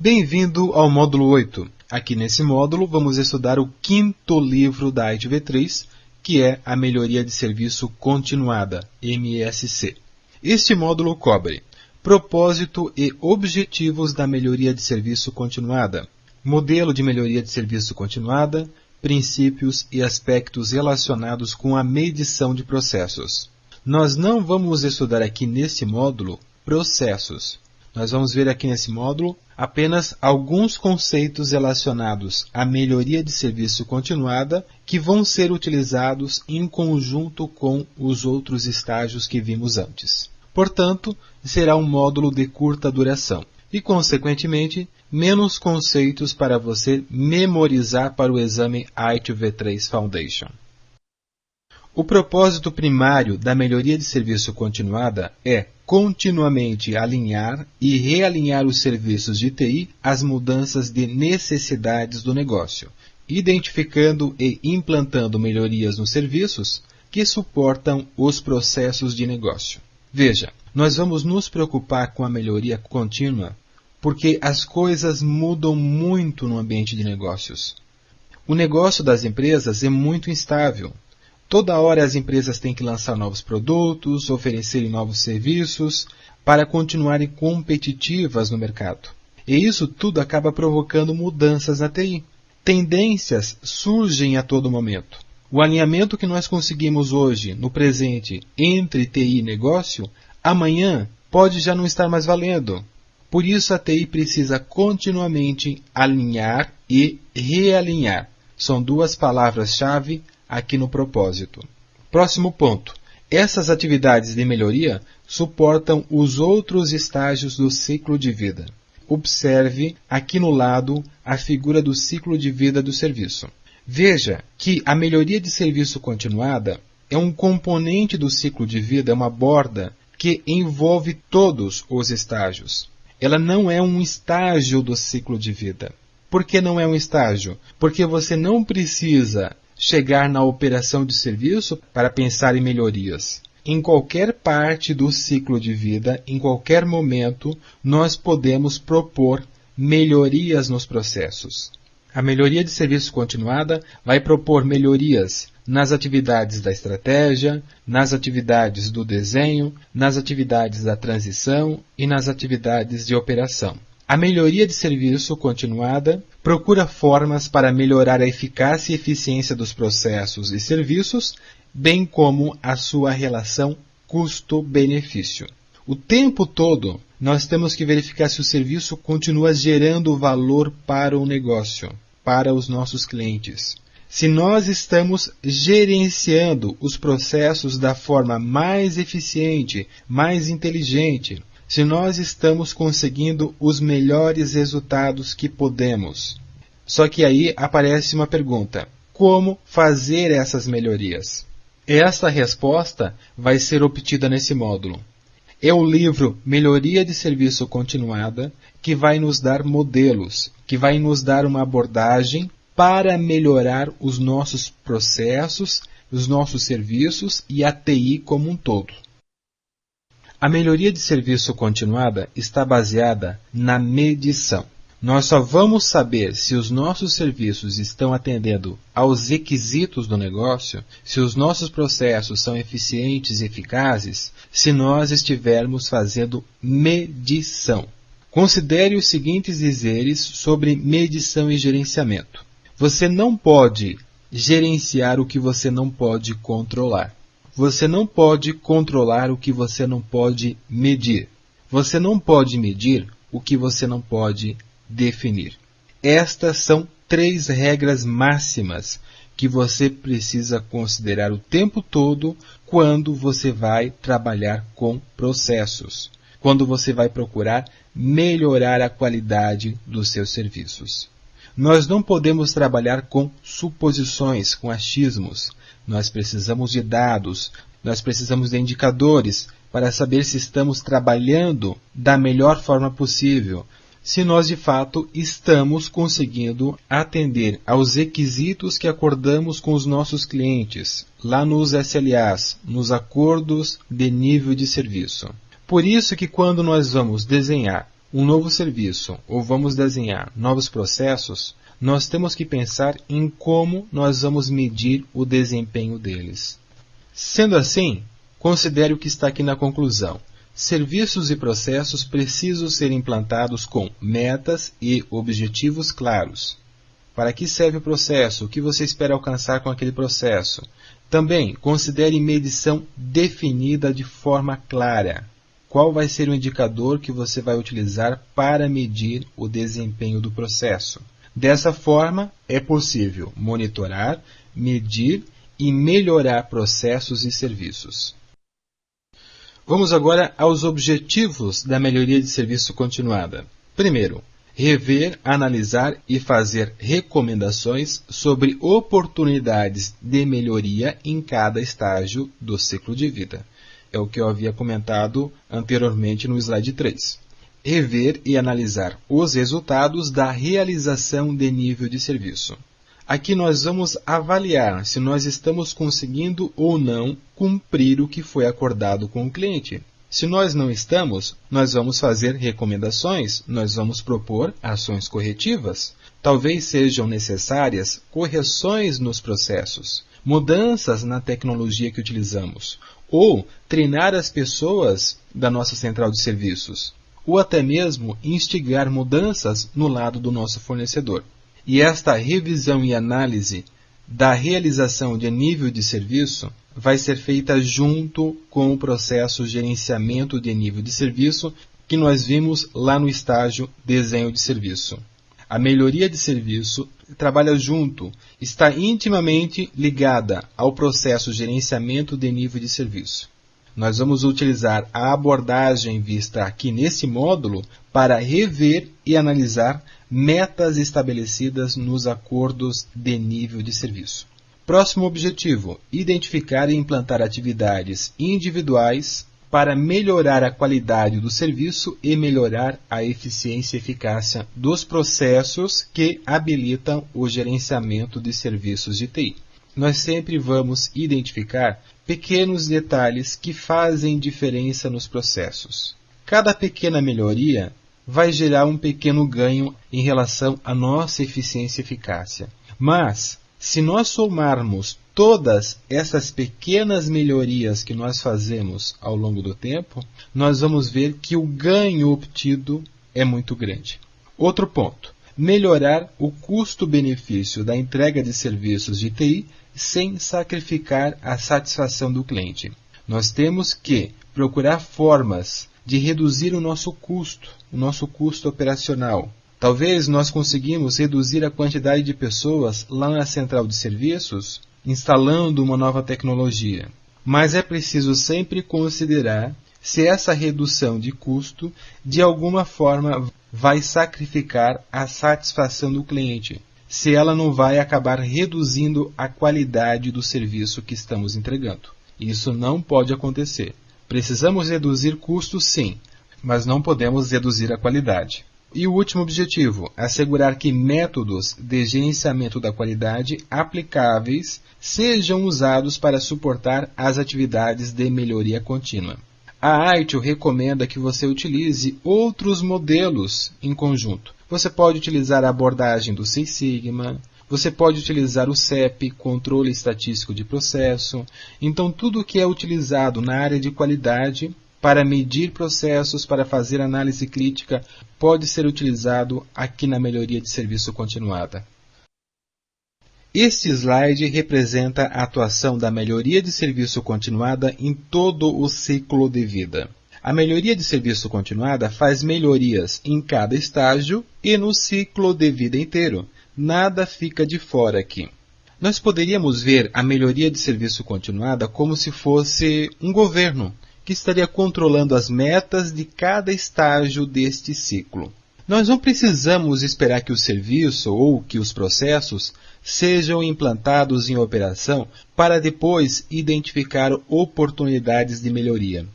Bem-vindo ao módulo 8. Aqui nesse módulo vamos estudar o quinto livro da ITV3, que é a Melhoria de Serviço Continuada, MSC. Este módulo cobre propósito e objetivos da melhoria de serviço continuada, modelo de melhoria de serviço continuada, princípios e aspectos relacionados com a medição de processos. Nós não vamos estudar aqui nesse módulo processos. Nós vamos ver aqui nesse módulo apenas alguns conceitos relacionados à melhoria de serviço continuada que vão ser utilizados em conjunto com os outros estágios que vimos antes. Portanto, será um módulo de curta duração e, consequentemente, menos conceitos para você memorizar para o exame ITV3 Foundation. O propósito primário da melhoria de serviço continuada é continuamente alinhar e realinhar os serviços de TI às mudanças de necessidades do negócio, identificando e implantando melhorias nos serviços que suportam os processos de negócio. Veja, nós vamos nos preocupar com a melhoria contínua porque as coisas mudam muito no ambiente de negócios. O negócio das empresas é muito instável. Toda hora as empresas têm que lançar novos produtos, oferecerem novos serviços para continuarem competitivas no mercado. E isso tudo acaba provocando mudanças na TI. Tendências surgem a todo momento. O alinhamento que nós conseguimos hoje, no presente, entre TI e negócio, amanhã pode já não estar mais valendo. Por isso a TI precisa continuamente alinhar e realinhar. São duas palavras-chave aqui no propósito. Próximo ponto. Essas atividades de melhoria suportam os outros estágios do ciclo de vida. Observe aqui no lado a figura do ciclo de vida do serviço. Veja que a melhoria de serviço continuada é um componente do ciclo de vida, é uma borda que envolve todos os estágios. Ela não é um estágio do ciclo de vida. Por que não é um estágio? Porque você não precisa chegar na operação de serviço para pensar em melhorias. Em qualquer parte do ciclo de vida, em qualquer momento, nós podemos propor melhorias nos processos. A melhoria de serviço continuada vai propor melhorias nas atividades da estratégia, nas atividades do desenho, nas atividades da transição e nas atividades de operação. A melhoria de serviço continuada procura formas para melhorar a eficácia e eficiência dos processos e serviços, bem como a sua relação custo-benefício. O tempo todo, nós temos que verificar se o serviço continua gerando valor para o negócio, para os nossos clientes. Se nós estamos gerenciando os processos da forma mais eficiente, mais inteligente, se nós estamos conseguindo os melhores resultados que podemos. Só que aí aparece uma pergunta: como fazer essas melhorias? Essa resposta vai ser obtida nesse módulo. É o livro Melhoria de Serviço Continuada que vai nos dar modelos, que vai nos dar uma abordagem para melhorar os nossos processos, os nossos serviços e a TI como um todo. A melhoria de serviço continuada está baseada na medição. Nós só vamos saber se os nossos serviços estão atendendo aos requisitos do negócio, se os nossos processos são eficientes e eficazes, se nós estivermos fazendo medição. Considere os seguintes dizeres sobre medição e gerenciamento. Você não pode gerenciar o que você não pode controlar. Você não pode controlar o que você não pode medir. Você não pode medir o que você não pode definir. Estas são 3 regras máximas que você precisa considerar o tempo todo quando você vai trabalhar com processos, quando você vai procurar melhorar a qualidade dos seus serviços. Nós não podemos trabalhar com suposições, com achismos. Nós precisamos de dados, nós precisamos de indicadores para saber se estamos trabalhando da melhor forma possível, se nós de fato estamos conseguindo atender aos requisitos que acordamos com os nossos clientes, lá nos SLAs, nos acordos de nível de serviço. Por isso que quando nós vamos desenhar um novo serviço ou vamos desenhar novos processos, nós temos que pensar em como nós vamos medir o desempenho deles. Sendo assim, considere o que está aqui na conclusão. Serviços e processos precisam ser implantados com metas e objetivos claros. Para que serve o processo? O que você espera alcançar com aquele processo? Também, considere medição definida de forma clara. Qual vai ser o indicador que você vai utilizar para medir o desempenho do processo? Dessa forma, é possível monitorar, medir e melhorar processos e serviços. Vamos agora aos objetivos da melhoria de serviço continuada. Primeiro, rever, analisar e fazer recomendações sobre oportunidades de melhoria em cada estágio do ciclo de vida. É o que eu havia comentado anteriormente no slide 3. Rever e analisar os resultados da realização de nível de serviço. Aqui nós vamos avaliar se nós estamos conseguindo ou não cumprir o que foi acordado com o cliente. Se nós não estamos, nós vamos fazer recomendações, nós vamos propor ações corretivas. Talvez sejam necessárias correções nos processos, mudanças na tecnologia que utilizamos, ou treinar as pessoas da nossa central de serviços, ou até mesmo instigar mudanças no lado do nosso fornecedor. E esta revisão e análise da realização de nível de serviço vai ser feita junto com o processo gerenciamento de nível de serviço que nós vimos lá no estágio desenho de serviço. A melhoria de serviço trabalha junto, está intimamente ligada ao processo gerenciamento de nível de serviço. Nós vamos utilizar a abordagem vista aqui nesse módulo para rever e analisar metas estabelecidas nos acordos de nível de serviço. Próximo objetivo: identificar e implantar atividades individuais para melhorar a qualidade do serviço e melhorar a eficiência e eficácia dos processos que habilitam o gerenciamento de serviços de TI. Nós sempre vamos identificar pequenos detalhes que fazem diferença nos processos. Cada pequena melhoria vai gerar um pequeno ganho em relação à nossa eficiência e eficácia. Mas, se nós somarmos todas essas pequenas melhorias que nós fazemos ao longo do tempo, nós vamos ver que o ganho obtido é muito grande. Outro ponto: melhorar o custo-benefício da entrega de serviços de TI sem sacrificar a satisfação do cliente. Nós temos que procurar formas de reduzir o nosso custo operacional. Talvez nós conseguimos reduzir a quantidade de pessoas lá na central de serviços, instalando uma nova tecnologia. Mas é preciso sempre considerar se essa redução de custo, de alguma forma, vai sacrificar a satisfação do cliente, se ela não vai acabar reduzindo a qualidade do serviço que estamos entregando. Isso não pode acontecer. Precisamos reduzir custos, sim, mas não podemos reduzir a qualidade. E o último objetivo: assegurar que métodos de gerenciamento da qualidade aplicáveis sejam usados para suportar as atividades de melhoria contínua. A ITIL recomenda que você utilize outros modelos em conjunto. Você pode utilizar a abordagem do Six Sigma, você pode utilizar o CEP, Controle Estatístico de Processo. Então, tudo que é utilizado na área de qualidade para medir processos, para fazer análise crítica, pode ser utilizado aqui na melhoria de serviço continuada. Este slide representa a atuação da melhoria de serviço continuada em todo o ciclo de vida. A melhoria de serviço continuada faz melhorias em cada estágio e no ciclo de vida inteiro. Nada fica de fora aqui. Nós poderíamos ver a melhoria de serviço continuada como se fosse um governo que estaria controlando as metas de cada estágio deste ciclo. Nós não precisamos esperar que o serviço ou que os processos sejam implantados em operação para depois identificar oportunidades de melhoria.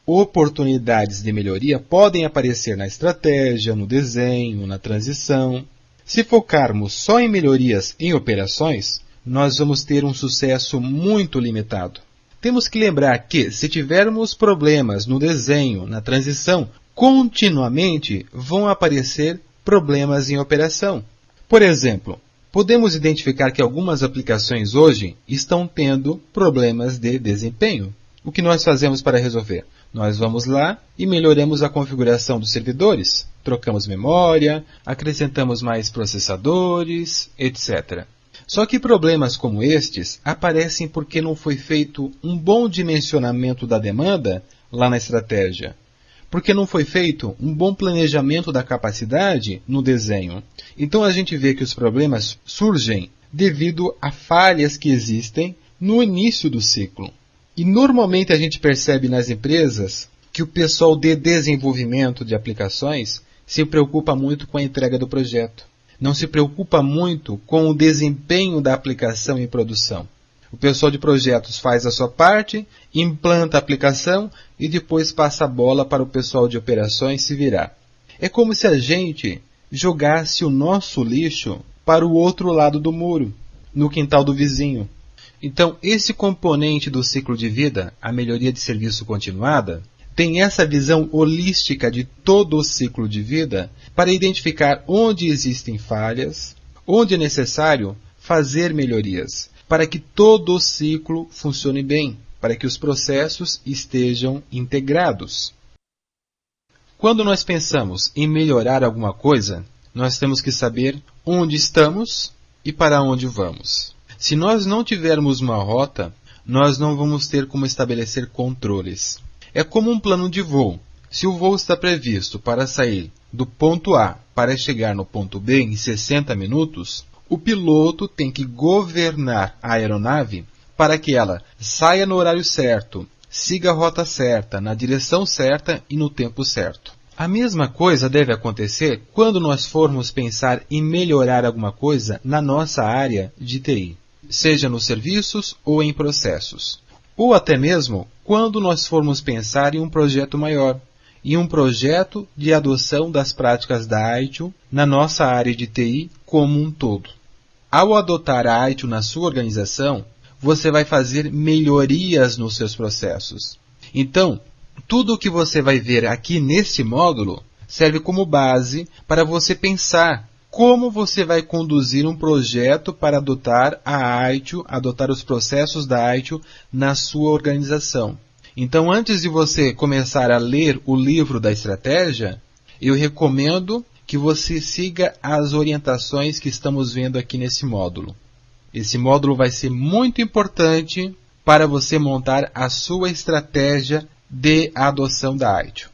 Oportunidades de melhoria podem aparecer na estratégia, no desenho, na transição. Se focarmos só em melhorias em operações, nós vamos ter um sucesso muito limitado. Temos que lembrar que, se tivermos problemas no desenho, na transição, continuamente vão aparecer problemas em operação. Por exemplo, podemos identificar que algumas aplicações hoje estão tendo problemas de desempenho. O que nós fazemos para resolver? Nós vamos lá e melhoramos a configuração dos servidores, trocamos memória, acrescentamos mais processadores, etc. Só que problemas como estes aparecem porque não foi feito um bom dimensionamento da demanda lá na estratégia. Porque não foi feito um bom planejamento da capacidade no desenho. Então a gente vê que os problemas surgem devido a falhas que existem no início do ciclo. E normalmente a gente percebe nas empresas que o pessoal de desenvolvimento de aplicações se preocupa muito com a entrega do projeto. Não se preocupa muito com o desempenho da aplicação em produção. O pessoal de projetos faz a sua parte, implanta a aplicação e depois passa a bola para o pessoal de operações se virar. É como se a gente jogasse o nosso lixo para o outro lado do muro, no quintal do vizinho. Então, esse componente do ciclo de vida, a melhoria de serviço continuada, tem essa visão holística de todo o ciclo de vida para identificar onde existem falhas, onde é necessário fazer melhorias, para que todo o ciclo funcione bem, para que os processos estejam integrados. Quando nós pensamos em melhorar alguma coisa, nós temos que saber onde estamos e para onde vamos. Se nós não tivermos uma rota, nós não vamos ter como estabelecer controles. É como um plano de voo. Se o voo está previsto para sair do ponto A para chegar no ponto B em 60 minutos, o piloto tem que governar a aeronave para que ela saia no horário certo, siga a rota certa, na direção certa e no tempo certo. A mesma coisa deve acontecer quando nós formos pensar em melhorar alguma coisa na nossa área de TI, seja nos serviços ou em processos. Ou até mesmo quando nós formos pensar em um projeto maior, em um projeto de adoção das práticas da ITIL na nossa área de TI como um todo. Ao adotar a ITIL na sua organização, você vai fazer melhorias nos seus processos. Então, tudo o que você vai ver aqui neste módulo serve como base para você pensar como você vai conduzir um projeto para adotar a ITIL, adotar os processos da ITIL na sua organização. Então, antes de você começar a ler o livro da estratégia, eu recomendo que você siga as orientações que estamos vendo aqui nesse módulo. Esse módulo vai ser muito importante para você montar a sua estratégia de adoção da ITIL.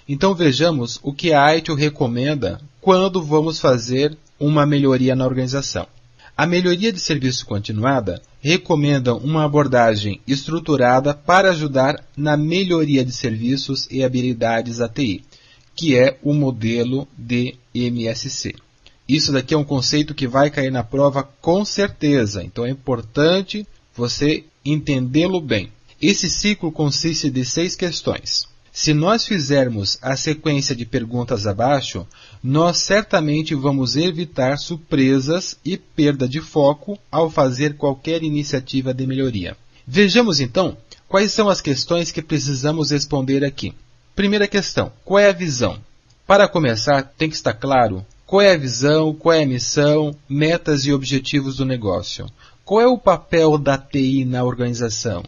Então vejamos o que a ITIL recomenda quando vamos fazer uma melhoria na organização. A melhoria de serviço continuada recomenda uma abordagem estruturada para ajudar na melhoria de serviços e habilidades ATI, que é o modelo de MSC. Isso daqui é um conceito que vai cair na prova com certeza, então é importante você entendê-lo bem. Esse ciclo consiste de 6 questões. Se nós fizermos a sequência de perguntas abaixo, nós certamente vamos evitar surpresas e perda de foco ao fazer qualquer iniciativa de melhoria. Vejamos então quais são as questões que precisamos responder aqui. Primeira questão, qual é a visão? Para começar, tem que estar claro qual é a visão, qual é a missão, metas e objetivos do negócio. Qual é o papel da TI na organização?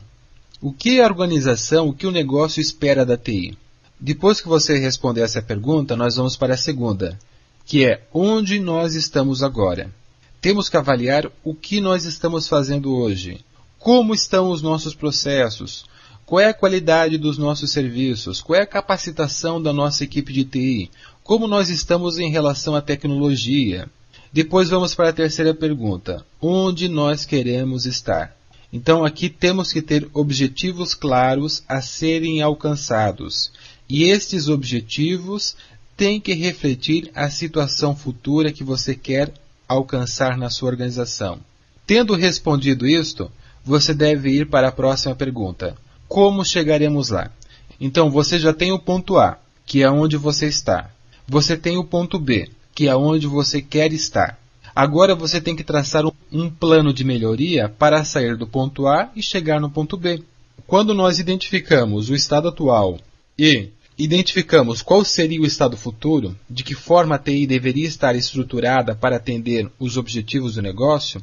O que a organização, o que o negócio espera da TI? Depois que você responder essa pergunta, nós vamos para a segunda, que é onde nós estamos agora. Temos que avaliar o que nós estamos fazendo hoje. Como estão os nossos processos? Qual é a qualidade dos nossos serviços? Qual é a capacitação da nossa equipe de TI? Como nós estamos em relação à tecnologia? Depois vamos para a terceira pergunta. Onde nós queremos estar? Então aqui temos que ter objetivos claros a serem alcançados. E estes objetivos têm que refletir a situação futura que você quer alcançar na sua organização. Tendo respondido isto, você deve ir para a próxima pergunta. Como chegaremos lá? Então você já tem o ponto A, que é onde você está. Você tem o ponto B, que é onde você quer estar. Agora você tem que traçar um plano de melhoria para sair do ponto A e chegar no ponto B. Quando nós identificamos o estado atual e Identificamos qual seria o estado futuro, de que forma a TI deveria estar estruturada para atender os objetivos do negócio.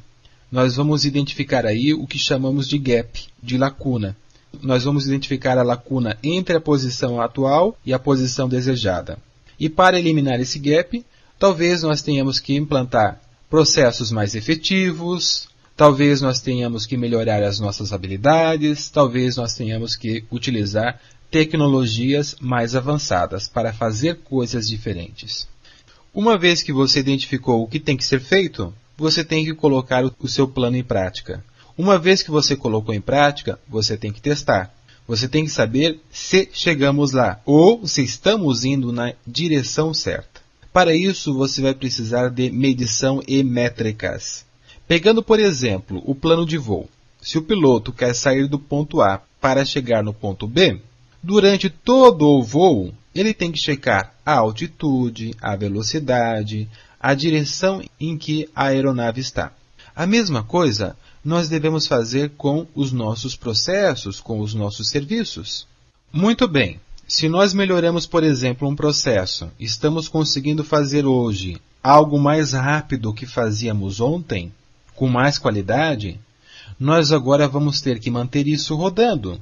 Nós vamos identificar aí o que chamamos de gap, de lacuna. Nós vamos identificar a lacuna entre a posição atual e a posição desejada. E para eliminar esse gap, talvez nós tenhamos que implantar processos mais efetivos, talvez nós tenhamos que melhorar as nossas habilidades, talvez nós tenhamos que utilizar tecnologias mais avançadas para fazer coisas diferentes. Uma vez que você identificou o que tem que ser feito, você tem que colocar o seu plano em prática. Uma vez que você colocou em prática, você tem que testar. Você tem que saber se chegamos lá ou se estamos indo na direção certa. Para isso, você vai precisar de medição e métricas. Pegando, por exemplo, o plano de voo. Se o piloto quer sair do ponto A para chegar no ponto B, durante todo o voo, ele tem que checar a altitude, a velocidade, a direção em que a aeronave está. A mesma coisa nós devemos fazer com os nossos processos, com os nossos serviços. Muito bem, se nós melhoramos, por exemplo, um processo, estamos conseguindo fazer hoje algo mais rápido que fazíamos ontem, com mais qualidade, nós agora vamos ter que manter isso rodando.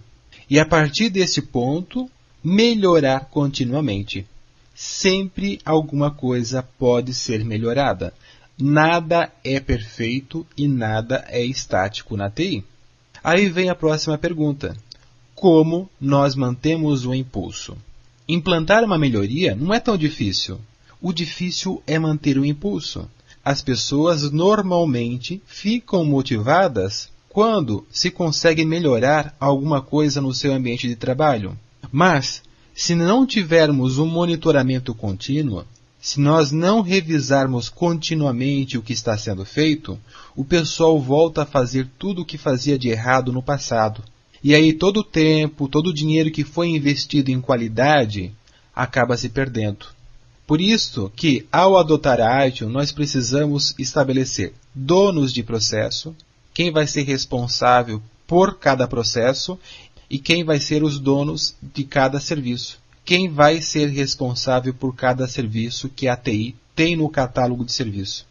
E a partir desse ponto, melhorar continuamente. Sempre alguma coisa pode ser melhorada. Nada é perfeito e nada é estático na TI. Aí vem a próxima pergunta. Como nós mantemos o impulso? Implantar uma melhoria não é tão difícil. O difícil é manter o impulso. As pessoas normalmente ficam motivadas quando se consegue melhorar alguma coisa no seu ambiente de trabalho. Mas, se não tivermos um monitoramento contínuo, se nós não revisarmos continuamente o que está sendo feito, o pessoal volta a fazer tudo o que fazia de errado no passado. E aí todo o tempo, todo o dinheiro que foi investido em qualidade acaba se perdendo. Por isso que, ao adotar a ITIL, nós precisamos estabelecer donos de processo, quem vai ser responsável por cada processo e quem vai ser os donos de cada serviço. Quem vai ser responsável por cada serviço que a TI tem no catálogo de serviço.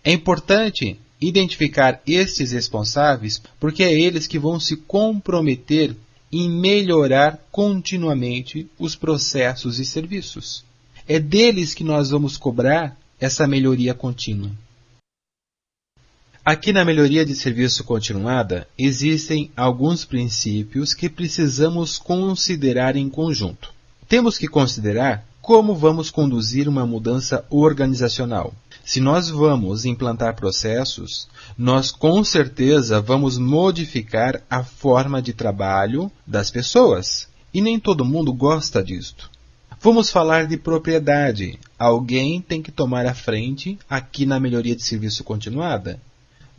É importante identificar estes responsáveis porque é eles que vão se comprometer em melhorar continuamente os processos e serviços. É deles que nós vamos cobrar essa melhoria contínua. Aqui na melhoria de serviço continuada, existem alguns princípios que precisamos considerar em conjunto. Temos que considerar como vamos conduzir uma mudança organizacional. Se nós vamos implantar processos, nós com certeza vamos modificar a forma de trabalho das pessoas. E nem todo mundo gosta disto. Vamos falar de propriedade. Alguém tem que tomar a frente aqui na melhoria de serviço continuada.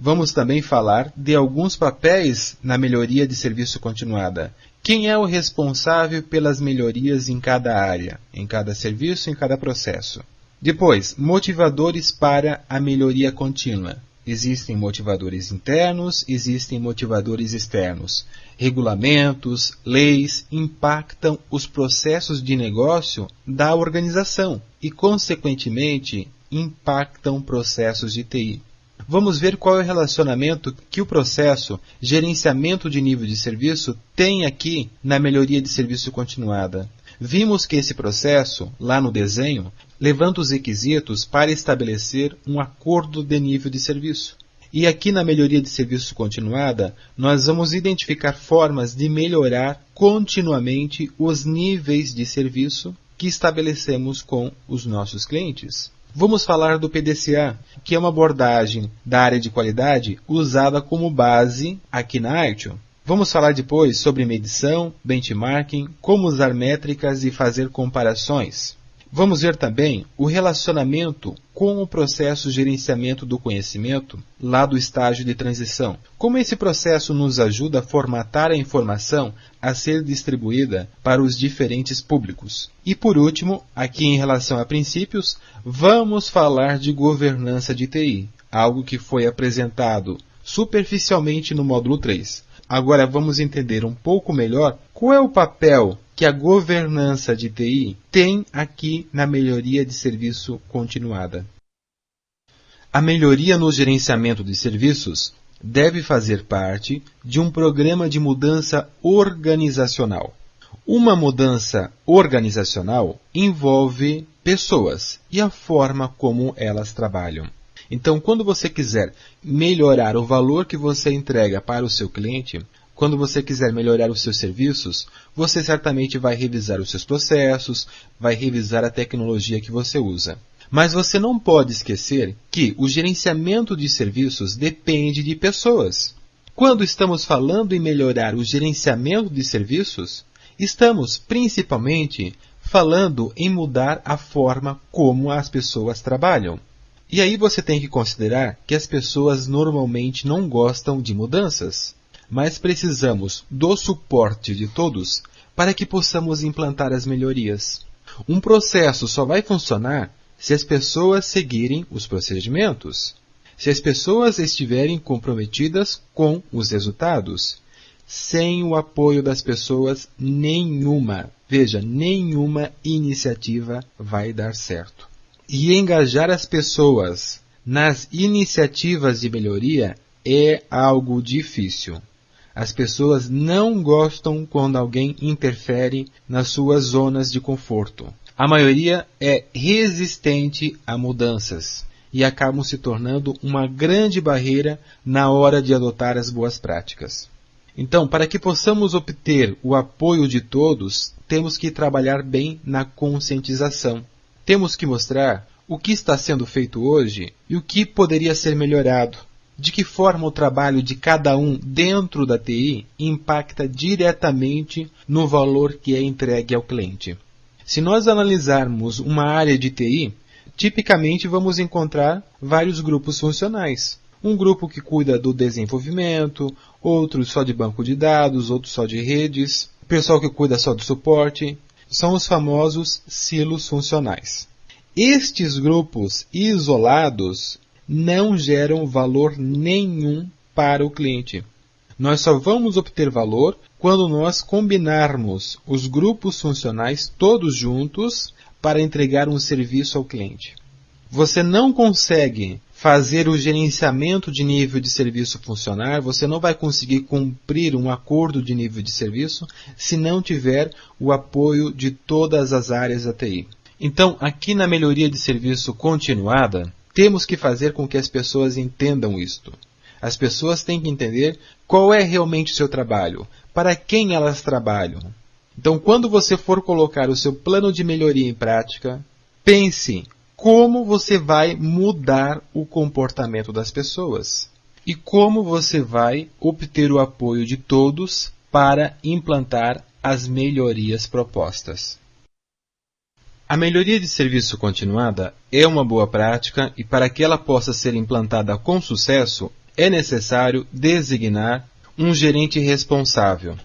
Vamos também falar de alguns papéis na melhoria de serviço continuada. Quem é o responsável pelas melhorias em cada área, em cada serviço, em cada processo? Depois, motivadores para a melhoria contínua. Existem motivadores internos, existem motivadores externos. Regulamentos, leis impactam os processos de negócio da organização e, consequentemente, impactam processos de TI. Vamos ver qual é o relacionamento que o processo gerenciamento de nível de serviço tem aqui na melhoria de serviço continuada. Vimos que esse processo, lá no desenho, levanta os requisitos para estabelecer um acordo de nível de serviço. E aqui na melhoria de serviço continuada, nós vamos identificar formas de melhorar continuamente os níveis de serviço que estabelecemos com os nossos clientes. Vamos falar do PDCA, que é uma abordagem da área de qualidade usada como base aqui na ITIL. Vamos falar depois sobre medição, benchmarking, como usar métricas e fazer comparações. Vamos ver também o relacionamento com o processo de gerenciamento do conhecimento lá do estágio de transição. Como esse processo nos ajuda a formatar a informação a ser distribuída para os diferentes públicos. E por último, aqui em relação a princípios, vamos falar de governança de TI, algo que foi apresentado superficialmente no módulo 3. Agora vamos entender um pouco melhor qual é o papel que a governança de TI tem aqui na melhoria de serviço continuada. A melhoria no gerenciamento de serviços deve fazer parte de um programa de mudança organizacional. Uma mudança organizacional envolve pessoas e a forma como elas trabalham. Então, quando você quiser melhorar o valor que você entrega para o seu cliente, quando você quiser melhorar os seus serviços, você certamente vai revisar os seus processos, vai revisar a tecnologia que você usa. Mas você não pode esquecer que o gerenciamento de serviços depende de pessoas. Quando estamos falando em melhorar o gerenciamento de serviços, estamos principalmente falando em mudar a forma como as pessoas trabalham. E aí você tem que considerar que as pessoas normalmente não gostam de mudanças, mas precisamos do suporte de todos para que possamos implantar as melhorias. Um processo só vai funcionar se as pessoas seguirem os procedimentos, se as pessoas estiverem comprometidas com os resultados. Sem o apoio das pessoas, nenhuma iniciativa vai dar certo. E engajar as pessoas nas iniciativas de melhoria é algo difícil. As pessoas não gostam quando alguém interfere nas suas zonas de conforto. A maioria é resistente a mudanças e acabam se tornando uma grande barreira na hora de adotar as boas práticas. Então, para que possamos obter o apoio de todos, temos que trabalhar bem na conscientização. Temos que mostrar o que está sendo feito hoje e o que poderia ser melhorado. De que forma o trabalho de cada um dentro da TI impacta diretamente no valor que é entregue ao cliente. Se nós analisarmos uma área de TI, tipicamente vamos encontrar vários grupos funcionais. Um grupo que cuida do desenvolvimento, outro só de banco de dados, outro só de redes, pessoal que cuida só do suporte. São os famosos silos funcionais. Estes grupos isolados não geram valor nenhum para o cliente. Nós só vamos obter valor quando nós combinarmos os grupos funcionais todos juntos para entregar um serviço ao cliente. Você não consegue fazer o gerenciamento de nível de serviço funcionar, você não vai conseguir cumprir um acordo de nível de serviço se não tiver o apoio de todas as áreas da TI. Então, aqui na melhoria de serviço continuada, temos que fazer com que as pessoas entendam isto. As pessoas têm que entender qual é realmente o seu trabalho, para quem elas trabalham. Então, quando você for colocar o seu plano de melhoria em prática, pense como você vai mudar o comportamento das pessoas e como você vai obter o apoio de todos para implantar as melhorias propostas. A melhoria de serviço continuada é uma boa prática e para que ela possa ser implantada com sucesso, é necessário designar um gerente responsável,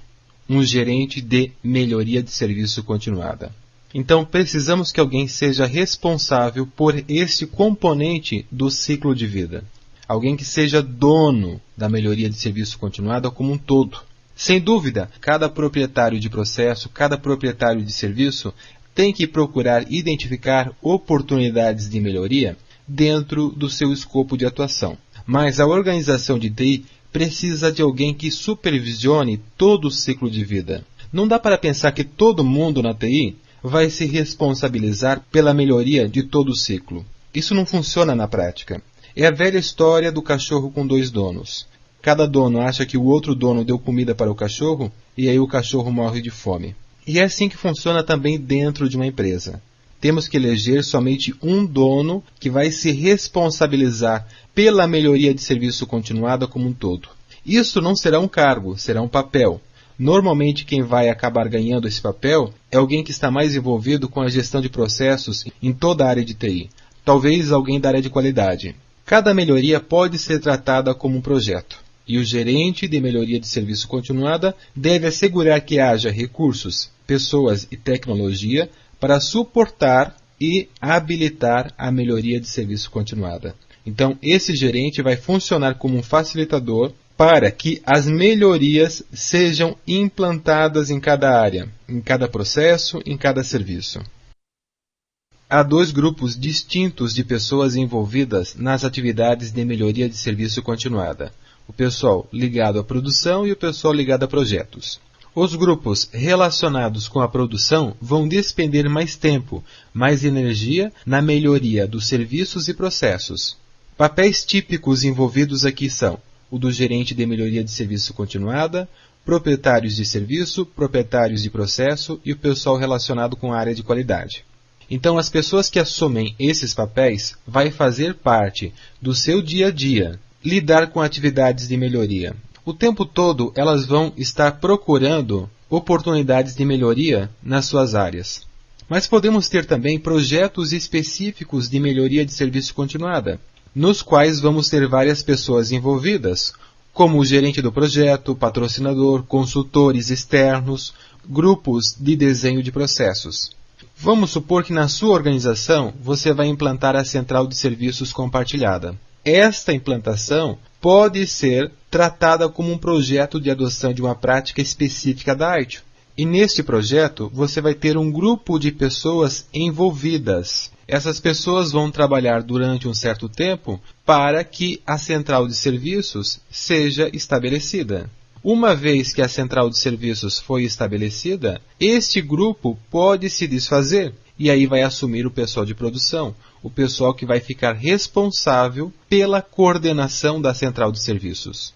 um gerente de melhoria de serviço continuada. Então, precisamos que alguém seja responsável por este componente do ciclo de vida. Alguém que seja dono da melhoria de serviço continuada como um todo. Sem dúvida, cada proprietário de processo, cada proprietário de serviço tem que procurar identificar oportunidades de melhoria dentro do seu escopo de atuação. Mas a organização de TI precisa de alguém que supervisione todo o ciclo de vida. Não dá para pensar que todo mundo na TI vai se responsabilizar pela melhoria de todo o ciclo. Isso não funciona na prática. É a velha história do cachorro com dois donos. Cada dono acha que o outro dono deu comida para o cachorro e aí o cachorro morre de fome. E é assim que funciona também dentro de uma empresa. Temos que eleger somente um dono que vai se responsabilizar pela melhoria de serviço continuada como um todo. Isso não será um cargo, será um papel. Normalmente quem vai acabar ganhando esse papel é alguém que está mais envolvido com a gestão de processos em toda a área de TI. Talvez alguém da área de qualidade. Cada melhoria pode ser tratada como um projeto. E o gerente de melhoria de serviço continuada deve assegurar que haja recursos, pessoas e tecnologia para suportar e habilitar a melhoria de serviço continuada. Então, esse gerente vai funcionar como um facilitador para que as melhorias sejam implantadas em cada área, em cada processo, em cada serviço. Há dois grupos distintos de pessoas envolvidas nas atividades de melhoria de serviço continuada: o pessoal ligado à produção e o pessoal ligado a projetos. Os grupos relacionados com a produção vão despender mais tempo, mais energia na melhoria dos serviços e processos. Papéis típicos envolvidos aqui são o do gerente de melhoria de serviço continuada, proprietários de serviço, proprietários de processo e o pessoal relacionado com a área de qualidade. Então, as pessoas que assumem esses papéis vai fazer parte do seu dia a dia, lidar com atividades de melhoria. O tempo todo elas vão estar procurando oportunidades de melhoria nas suas áreas. Mas podemos ter também projetos específicos de melhoria de serviço continuada, nos quais vamos ter várias pessoas envolvidas, como o gerente do projeto, patrocinador, consultores externos, grupos de desenho de processos. Vamos supor que na sua organização você vai implantar a central de serviços compartilhada. Esta implantação pode ser tratada como um projeto de adoção de uma prática específica da ITIL. E neste projeto você vai ter um grupo de pessoas envolvidas. Essas pessoas vão trabalhar durante um certo tempo para que a central de serviços seja estabelecida. Uma vez que a central de serviços foi estabelecida, este grupo pode se desfazer e aí vai assumir o pessoal de produção, o pessoal que vai ficar responsável pela coordenação da central de serviços.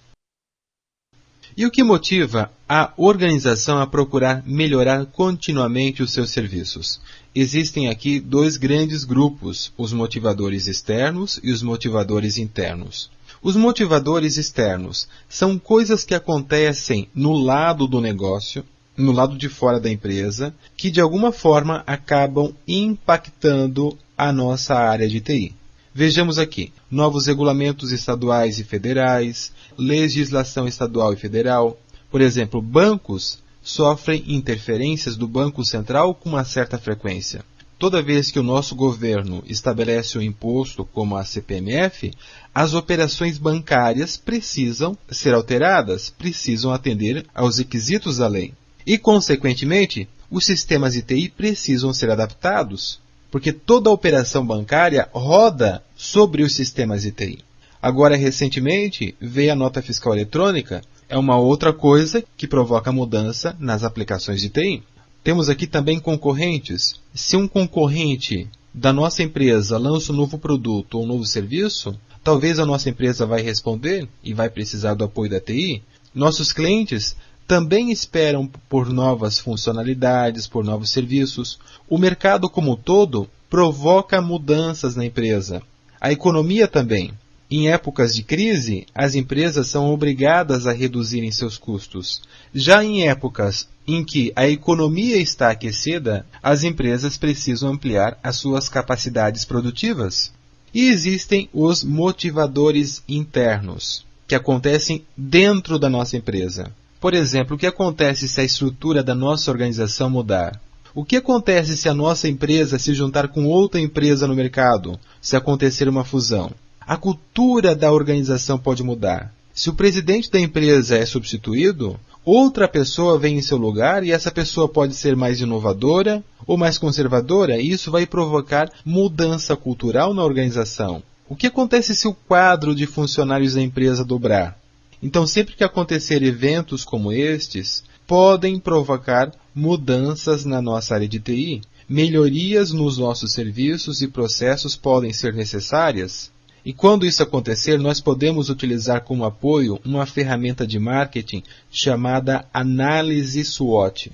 E o que motiva a organização a procurar melhorar continuamente os seus serviços? Existem aqui dois grandes grupos, os motivadores externos e os motivadores internos. Os motivadores externos são coisas que acontecem no lado do negócio, no lado de fora da empresa, que de alguma forma acabam impactando a nossa área de TI. Vejamos aqui, novos regulamentos estaduais e federais, legislação estadual e federal. Por exemplo, bancos sofrem interferências do Banco Central com uma certa frequência. Toda vez que o nosso governo estabelece um imposto como a CPMF, as operações bancárias precisam ser alteradas, precisam atender aos requisitos da lei. E, consequentemente, os sistemas de TI precisam ser adaptados, porque toda a operação bancária roda sobre os sistemas de TI. Agora, recentemente, veio a nota fiscal eletrônica, é uma outra coisa que provoca mudança nas aplicações de TI. Temos aqui também concorrentes. Se um concorrente da nossa empresa lança um novo produto ou um novo serviço, talvez a nossa empresa vai responder e vai precisar do apoio da TI. Nossos clientes também esperam por novas funcionalidades, por novos serviços. O mercado como um todo provoca mudanças na empresa. A economia também. Em épocas de crise, as empresas são obrigadas a reduzirem seus custos. Já em épocas em que a economia está aquecida, as empresas precisam ampliar as suas capacidades produtivas. E existem os motivadores internos, que acontecem dentro da nossa empresa. Por exemplo, o que acontece se a estrutura da nossa organização mudar? O que acontece se a nossa empresa se juntar com outra empresa no mercado, se acontecer uma fusão? A cultura da organização pode mudar. Se o presidente da empresa é substituído, outra pessoa vem em seu lugar e essa pessoa pode ser mais inovadora ou mais conservadora, e isso vai provocar mudança cultural na organização. O que acontece se o quadro de funcionários da empresa dobrar? Então, sempre que acontecer eventos como estes, podem provocar mudanças na nossa área de TI. Melhorias nos nossos serviços e processos podem ser necessárias. E quando isso acontecer, nós podemos utilizar como apoio uma ferramenta de marketing chamada análise SWOT.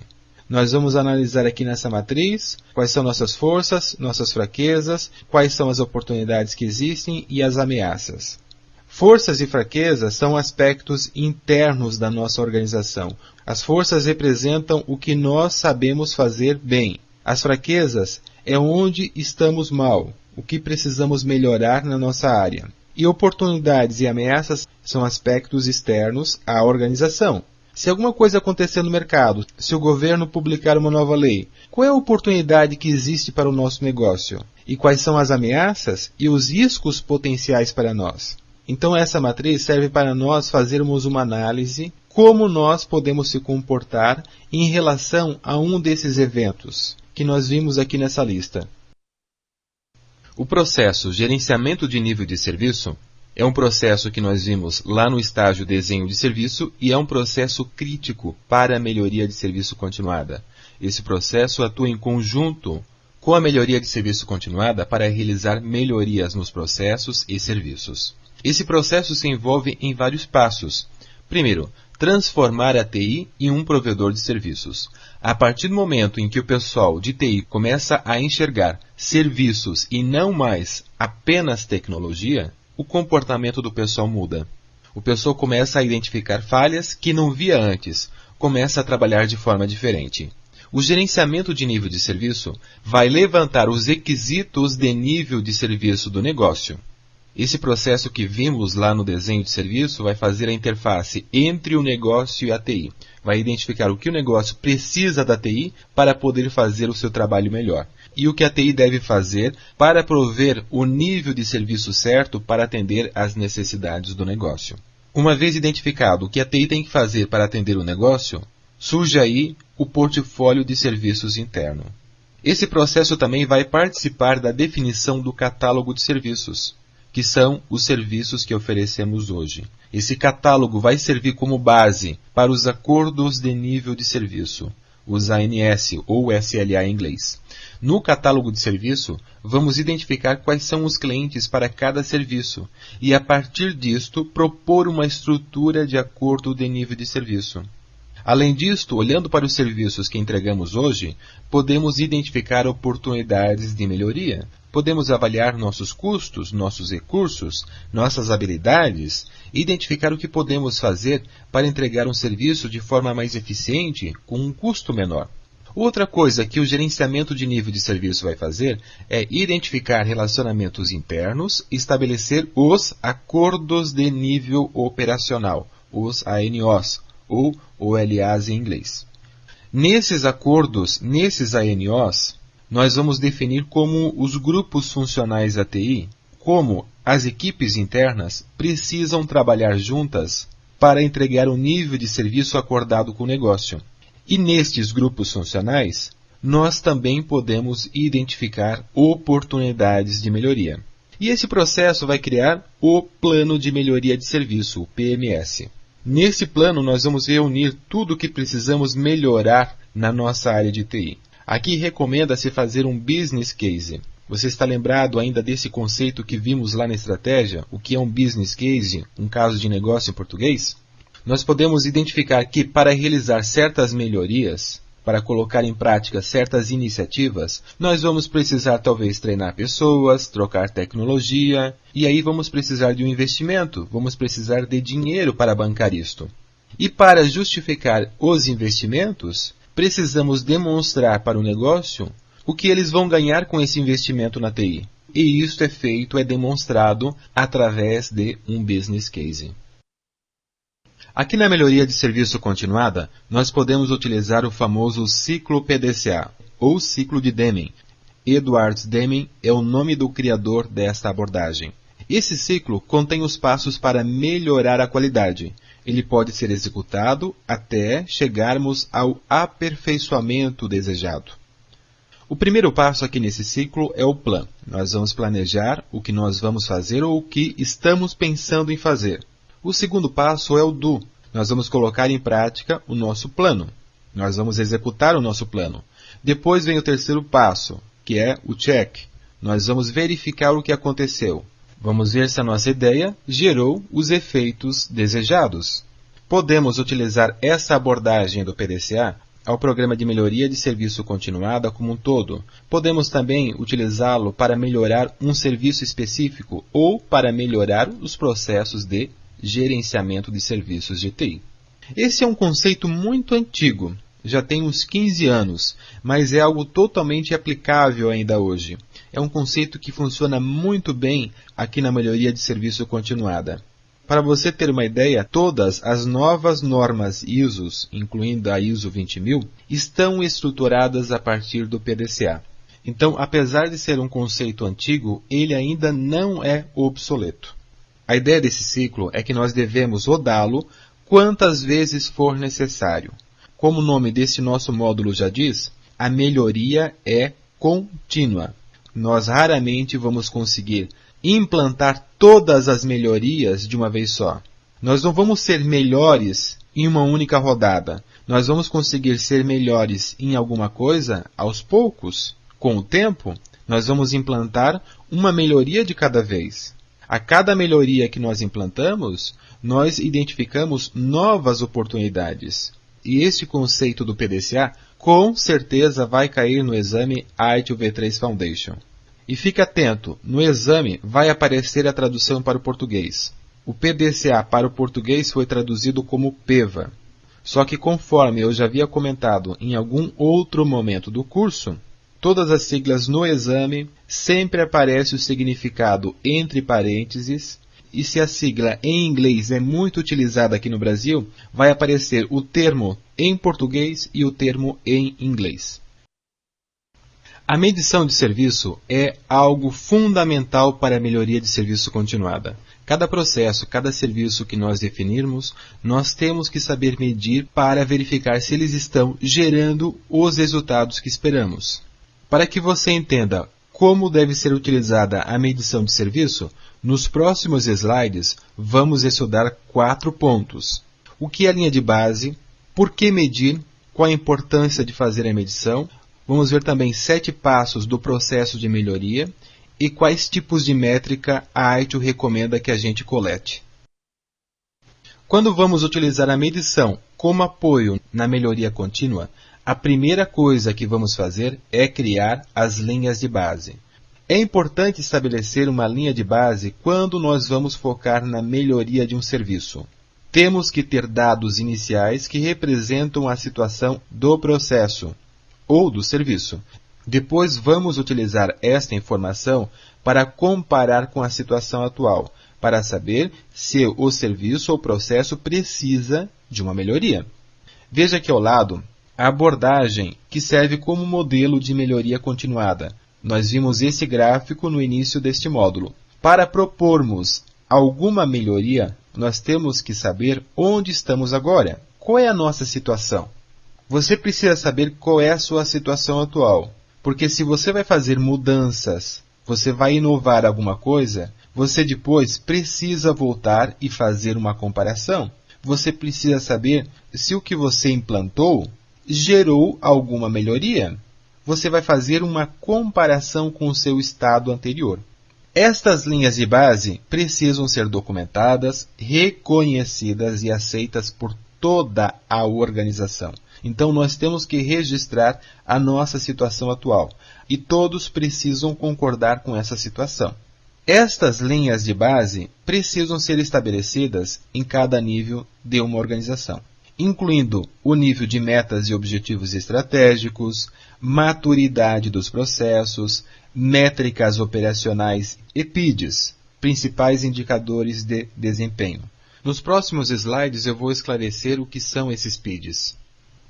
Nós vamos analisar aqui nessa matriz quais são nossas forças, nossas fraquezas, quais são as oportunidades que existem e as ameaças. Forças e fraquezas são aspectos internos da nossa organização. As forças representam o que nós sabemos fazer bem. As fraquezas é onde estamos mal, o que precisamos melhorar na nossa área. E oportunidades e ameaças são aspectos externos à organização. Se alguma coisa acontecer no mercado, se o governo publicar uma nova lei, qual é a oportunidade que existe para o nosso negócio? E quais são as ameaças e os riscos potenciais para nós? Então essa matriz serve para nós fazermos uma análise como nós podemos se comportar em relação a um desses eventos que nós vimos aqui nessa lista. O processo gerenciamento de nível de serviço é um processo que nós vimos lá no estágio desenho de serviço e é um processo crítico para a melhoria de serviço continuada. Esse processo atua em conjunto com a melhoria de serviço continuada para realizar melhorias nos processos e serviços. Esse processo se envolve em vários passos. Primeiro, transformar a TI em um provedor de serviços. A partir do momento em que o pessoal de TI começa a enxergar serviços e não mais apenas tecnologia, o comportamento do pessoal muda. O pessoal começa a identificar falhas que não via antes, começa a trabalhar de forma diferente. O gerenciamento de nível de serviço vai levantar os requisitos de nível de serviço do negócio. Esse processo que vimos lá no desenho de serviço vai fazer a interface entre o negócio e a TI. Vai identificar o que o negócio precisa da TI para poder fazer o seu trabalho melhor. E o que a TI deve fazer para prover o nível de serviço certo para atender às necessidades do negócio. Uma vez identificado o que a TI tem que fazer para atender o negócio, surge aí o portfólio de serviços interno. Esse processo também vai participar da definição do catálogo de serviços, que são os serviços que oferecemos hoje. Esse catálogo vai servir como base para os acordos de nível de serviço, os ANS ou SLA em inglês. No catálogo de serviço, vamos identificar quais são os clientes para cada serviço e, a partir disto, propor uma estrutura de acordo de nível de serviço. Além disto, olhando para os serviços que entregamos hoje, podemos identificar oportunidades de melhoria. Podemos avaliar nossos custos, nossos recursos, nossas habilidades e identificar o que podemos fazer para entregar um serviço de forma mais eficiente com um custo menor. Outra coisa que o gerenciamento de nível de serviço vai fazer é identificar relacionamentos internos e estabelecer os acordos de nível operacional, os ANOs, ou OLAs em inglês. Nesses acordos, nesses ANOs, nós vamos definir como os grupos funcionais da TI, como as equipes internas precisam trabalhar juntas para entregar o nível de serviço acordado com o negócio. E nestes grupos funcionais, nós também podemos identificar oportunidades de melhoria. E esse processo vai criar o Plano de Melhoria de Serviço, o PMS. Nesse plano, nós vamos reunir tudo o que precisamos melhorar na nossa área de TI. Aqui recomenda-se fazer um business case. Você está lembrado ainda desse conceito que vimos lá na estratégia? O que é um business case, um caso de negócio em português? Nós podemos identificar que para realizar certas melhorias, para colocar em prática certas iniciativas, nós vamos precisar talvez treinar pessoas, trocar tecnologia, e aí vamos precisar de um investimento, vamos precisar de dinheiro para bancar isto. E para justificar os investimentos, precisamos demonstrar para o negócio o que eles vão ganhar com esse investimento na TI. E isto é demonstrado através de um business case. Aqui na melhoria de serviço continuada, nós podemos utilizar o famoso ciclo PDCA, ou ciclo de Deming. Edwards Deming é o nome do criador desta abordagem. Esse ciclo contém os passos para melhorar a qualidade. Ele pode ser executado até chegarmos ao aperfeiçoamento desejado. O primeiro passo aqui nesse ciclo é o plan. Nós vamos planejar o que nós vamos fazer ou o que estamos pensando em fazer. O segundo passo é o do. Nós vamos colocar em prática o nosso plano. Nós vamos executar o nosso plano. Depois vem o terceiro passo, que é o check. Nós vamos verificar o que aconteceu. Vamos ver se a nossa ideia gerou os efeitos desejados. Podemos utilizar essa abordagem do PDCA ao programa de melhoria de serviço continuada como um todo. Podemos também utilizá-lo para melhorar um serviço específico ou para melhorar os processos de gerenciamento de serviços de TI. Esse é um conceito muito antigo, já tem uns 15 anos, mas é algo totalmente aplicável ainda hoje. É um conceito que funciona muito bem aqui na melhoria de serviço continuada. Para você ter uma ideia, todas as novas normas ISO, incluindo a ISO 20000, estão estruturadas a partir do PDCA. Então, apesar de ser um conceito antigo, ele ainda não é obsoleto. A A ideia desse ciclo é que nós devemos rodá-lo quantas vezes for necessário. Como o nome deste nosso módulo já diz, a melhoria é contínua. Nós raramente vamos conseguir implantar todas as melhorias de uma vez só. Nós não vamos ser melhores em uma única rodada. Nós vamos conseguir ser melhores em alguma coisa aos poucos. Com o tempo, nós vamos implantar uma melhoria de cada vez. A cada melhoria que nós implantamos, nós identificamos novas oportunidades. E este conceito do PDCA com certeza vai cair no exame ITIL V3 Foundation. E fique atento, no exame vai aparecer a tradução para o português. O PDCA para o português foi traduzido como PEVA. Só que conforme eu já havia comentado em algum outro momento do curso, todas as siglas no exame sempre aparece o significado entre parênteses, e se a sigla em inglês é muito utilizada aqui no Brasil, vai aparecer o termo em português e o termo em inglês. A medição de serviço é algo fundamental para a melhoria de serviço continuada. Cada processo, cada serviço que nós definirmos, nós temos que saber medir para verificar se eles estão gerando os resultados que esperamos. Para que você entenda como deve ser utilizada a medição de serviço, nos próximos slides vamos estudar 4 pontos. O que é a linha de base, por que medir, qual a importância de fazer a medição. Vamos ver também 7 passos do processo de melhoria e quais tipos de métrica a ITIL recomenda que a gente colete. Quando vamos utilizar a medição como apoio na melhoria contínua, a primeira coisa que vamos fazer é criar as linhas de base. É importante estabelecer uma linha de base quando nós vamos focar na melhoria de um serviço. Temos que ter dados iniciais que representam a situação do processo ou do serviço. Depois vamos utilizar esta informação para comparar com a situação atual, para saber se o serviço ou processo precisa de uma melhoria. Veja aqui ao lado a abordagem que serve como modelo de melhoria continuada. Nós vimos esse gráfico no início deste módulo. Para propormos alguma melhoria, nós temos que saber onde estamos agora. Qual é a nossa situação? Você precisa saber qual é a sua situação atual, porque se você vai fazer mudanças, você vai inovar alguma coisa, você depois precisa voltar e fazer uma comparação. Você precisa saber se o que você implantou gerou alguma melhoria. Você vai fazer uma comparação com o seu estado anterior. Estas linhas de base precisam ser documentadas, reconhecidas e aceitas por toda a organização. Então, nós temos que registrar a nossa situação atual e todos precisam concordar com essa situação. Estas linhas de base precisam ser estabelecidas em cada nível de uma organização, incluindo o nível de metas e objetivos estratégicos, maturidade dos processos, métricas operacionais e PIDs, principais indicadores de desempenho. Nos próximos slides eu vou esclarecer o que são esses PIDs.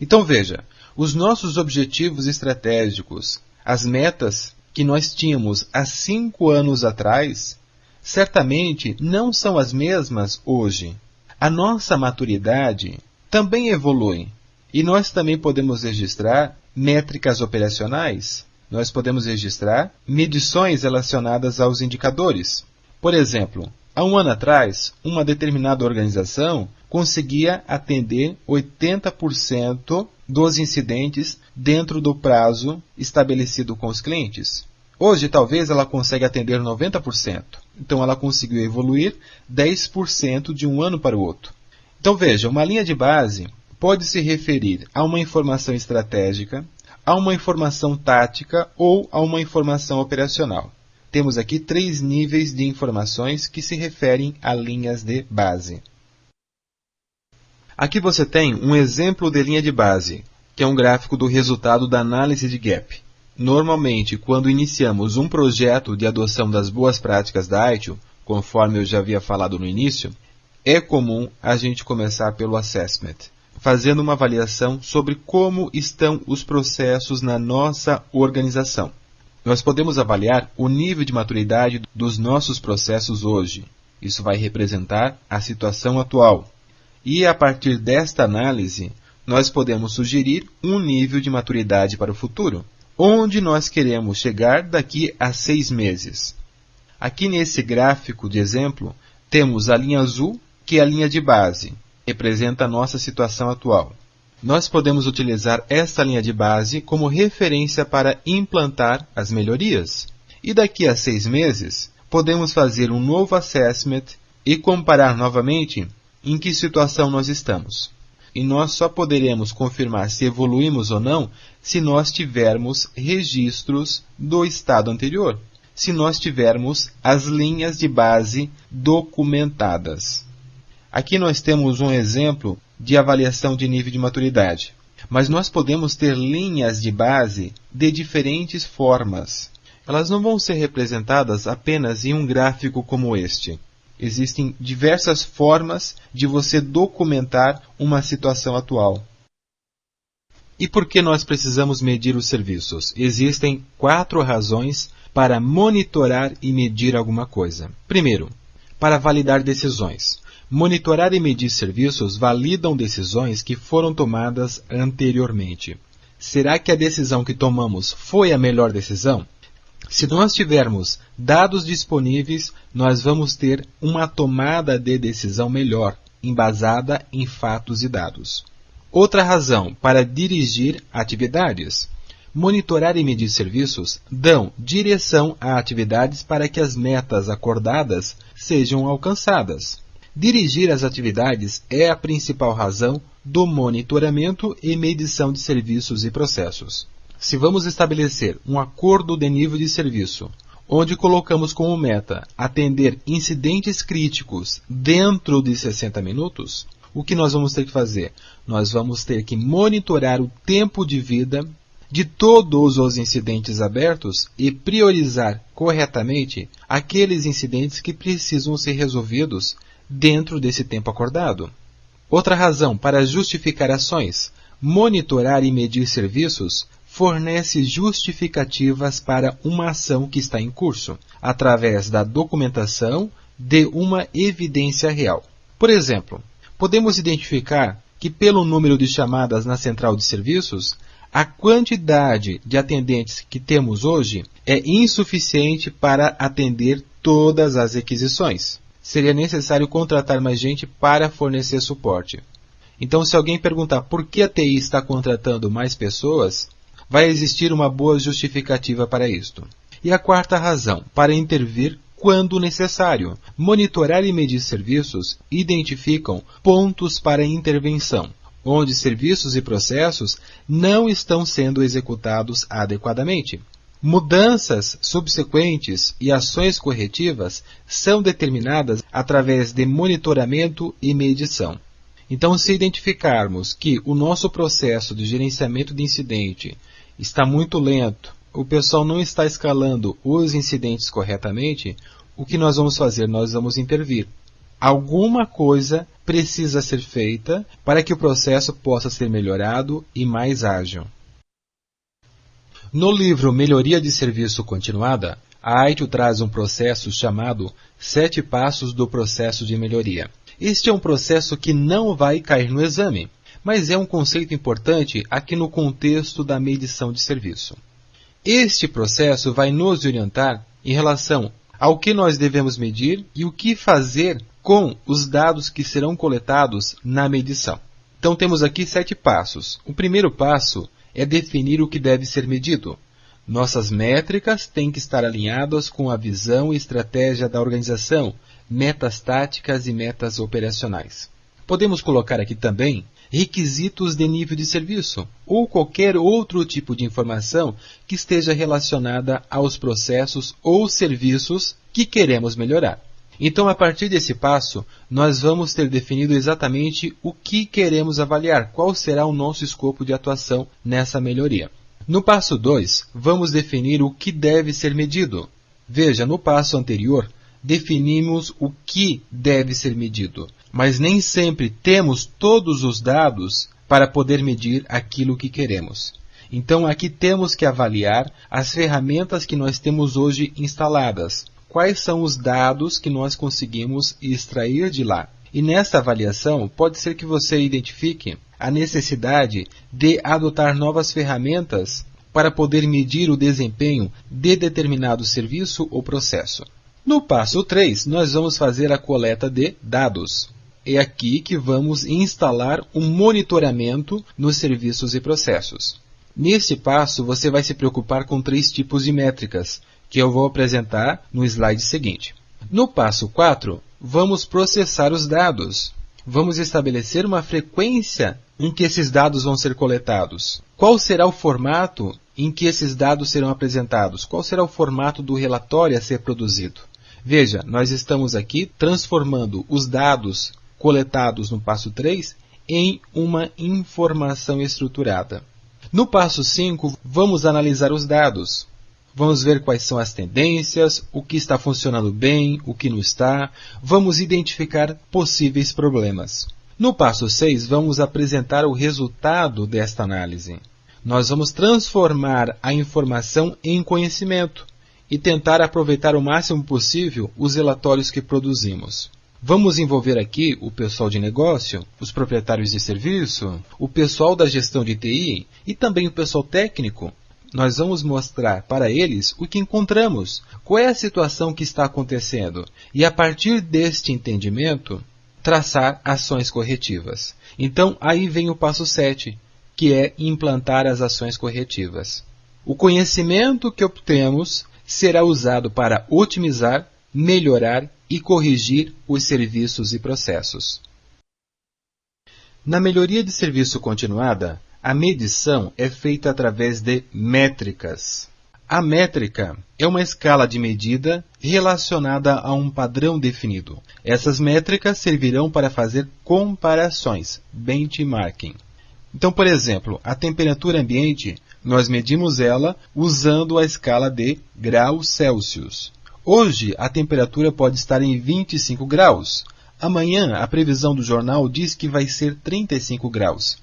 Então veja, os nossos objetivos estratégicos, as metas que nós tínhamos há 5 anos atrás, certamente não são as mesmas hoje. A nossa maturidade também evolui e nós também podemos registrar métricas operacionais, nós podemos registrar medições relacionadas aos indicadores. Por exemplo, há 1 ano atrás, uma determinada organização conseguia atender 80% dos incidentes dentro do prazo estabelecido com os clientes. Hoje, talvez, ela consiga atender 90%. Então, ela conseguiu evoluir 10% de um ano para o outro. Então, veja, uma linha de base pode se referir a uma informação estratégica, a uma informação tática ou a uma informação operacional. Temos aqui 3 níveis de informações que se referem a linhas de base. Aqui você tem um exemplo de linha de base, que é um gráfico do resultado da análise de gap. Normalmente, quando iniciamos um projeto de adoção das boas práticas da ITIL, conforme eu já havia falado no início, é comum a gente começar pelo assessment, fazendo uma avaliação sobre como estão os processos na nossa organização. Nós podemos avaliar o nível de maturidade dos nossos processos hoje. Isso vai representar a situação atual. E a partir desta análise, nós podemos sugerir um nível de maturidade para o futuro, onde nós queremos chegar daqui a 6 meses. Aqui nesse gráfico de exemplo, temos a linha azul, que é a linha de base, representa a nossa situação atual. Nós podemos utilizar esta linha de base como referência para implantar as melhorias. E daqui a 6 meses, podemos fazer um novo assessment e comparar novamente em que situação nós estamos. E nós só poderemos confirmar se evoluímos ou não se nós tivermos registros do estado anterior, se nós tivermos as linhas de base documentadas. Aqui nós temos um exemplo de avaliação de nível de maturidade, mas nós podemos ter linhas de base de diferentes formas. Elas não vão ser representadas apenas em um gráfico como este. Existem diversas formas de você documentar uma situação atual. E por que nós precisamos medir os serviços? Existem 4 razões para monitorar e medir alguma coisa. Primeiro, para validar decisões. Monitorar e medir serviços validam decisões que foram tomadas anteriormente. Será que a decisão que tomamos foi a melhor decisão? Se nós tivermos dados disponíveis, nós vamos ter uma tomada de decisão melhor, embasada em fatos e dados. Outra razão para dirigir atividades. Monitorar e medir serviços dão direção a atividades para que as metas acordadas sejam alcançadas. Dirigir as atividades é a principal razão do monitoramento e medição de serviços e processos. Se vamos estabelecer um acordo de nível de serviço, onde colocamos como meta atender incidentes críticos dentro de 60 minutos, o que nós vamos ter que fazer? Nós vamos ter que monitorar o tempo de vida de todos os incidentes abertos e priorizar corretamente aqueles incidentes que precisam ser resolvidos dentro desse tempo acordado. Outra razão para justificar ações. Monitorar e medir serviços fornece justificativas para uma ação que está em curso, através da documentação de uma evidência real. Por exemplo, podemos identificar que pelo número de chamadas na central de serviços, a quantidade de atendentes que temos hoje é insuficiente para atender todas as requisições. Seria necessário contratar mais gente para fornecer suporte. Então, se alguém perguntar por que a TI está contratando mais pessoas, vai existir uma boa justificativa para isto. E a quarta razão, para intervir quando necessário. Monitorar e medir serviços identificam pontos para intervenção, onde serviços e processos não estão sendo executados adequadamente. Mudanças subsequentes e ações corretivas são determinadas através de monitoramento e medição. Então, se identificarmos que o nosso processo de gerenciamento de incidente está muito lento, o pessoal não está escalando os incidentes corretamente, o que nós vamos fazer? Nós vamos intervir. Alguma coisa precisa ser feita para que o processo possa ser melhorado e mais ágil. No livro Melhoria de Serviço Continuada, a AITIL traz um processo chamado 7 passos do processo de melhoria. Este é um processo que não vai cair no exame, mas é um conceito importante aqui no contexto da medição de serviço. Este processo vai nos orientar em relação ao que nós devemos medir e o que fazer com os dados que serão coletados na medição. Então temos aqui 7 passos. O primeiro passo é definir o que deve ser medido. Nossas métricas têm que estar alinhadas com a visão e estratégia da organização, metas táticas e metas operacionais. Podemos colocar aqui também requisitos de nível de serviço ou qualquer outro tipo de informação que esteja relacionada aos processos ou serviços que queremos melhorar. Então, a partir desse passo, nós vamos ter definido exatamente o que queremos avaliar, qual será o nosso escopo de atuação nessa melhoria. No passo 2, vamos definir o que deve ser medido. Veja, no passo anterior, definimos o que deve ser medido, mas nem sempre temos todos os dados para poder medir aquilo que queremos. Então, aqui temos que avaliar as ferramentas que nós temos hoje instaladas. quais são os dados que nós conseguimos extrair de lá. E nesta avaliação, pode ser que você identifique a necessidade de adotar novas ferramentas para poder medir o desempenho de determinado serviço ou processo. No passo 3, nós vamos fazer a coleta de dados. É aqui que vamos instalar um monitoramento nos serviços e processos. Neste passo, você vai se preocupar com 3 tipos de métricas, que eu vou apresentar no slide seguinte. No passo 4, vamos processar os dados. Vamos estabelecer uma frequência em que esses dados vão ser coletados. Qual será o formato em que esses dados serão apresentados? Qual será o formato do relatório a ser produzido? Veja, nós estamos aqui transformando os dados coletados no passo 3 em uma informação estruturada. No passo 5, vamos analisar os dados. Vamos ver quais são as tendências, o que está funcionando bem, o que não está. Vamos identificar possíveis problemas. No passo 6, vamos apresentar o resultado desta análise. Nós vamos transformar a informação em conhecimento e tentar aproveitar o máximo possível os relatórios que produzimos. Vamos envolver aqui o pessoal de negócio, os proprietários de serviço, o pessoal da gestão de TI e também o pessoal técnico. Nós vamos mostrar para eles o que encontramos, qual é a situação que está acontecendo e, a partir deste entendimento, traçar ações corretivas. Então, aí vem o passo 7, que é implantar as ações corretivas. O conhecimento que obtemos será usado para otimizar, melhorar e corrigir os serviços e processos. Na melhoria de serviço continuada, a medição é feita através de métricas. A métrica é uma escala de medida relacionada a um padrão definido. Essas métricas servirão para fazer comparações, benchmarking. Então, por exemplo, a temperatura ambiente, nós medimos ela usando a escala de graus Celsius. Hoje, a temperatura pode estar em 25 graus. Amanhã, a previsão do jornal diz que vai ser 35 graus.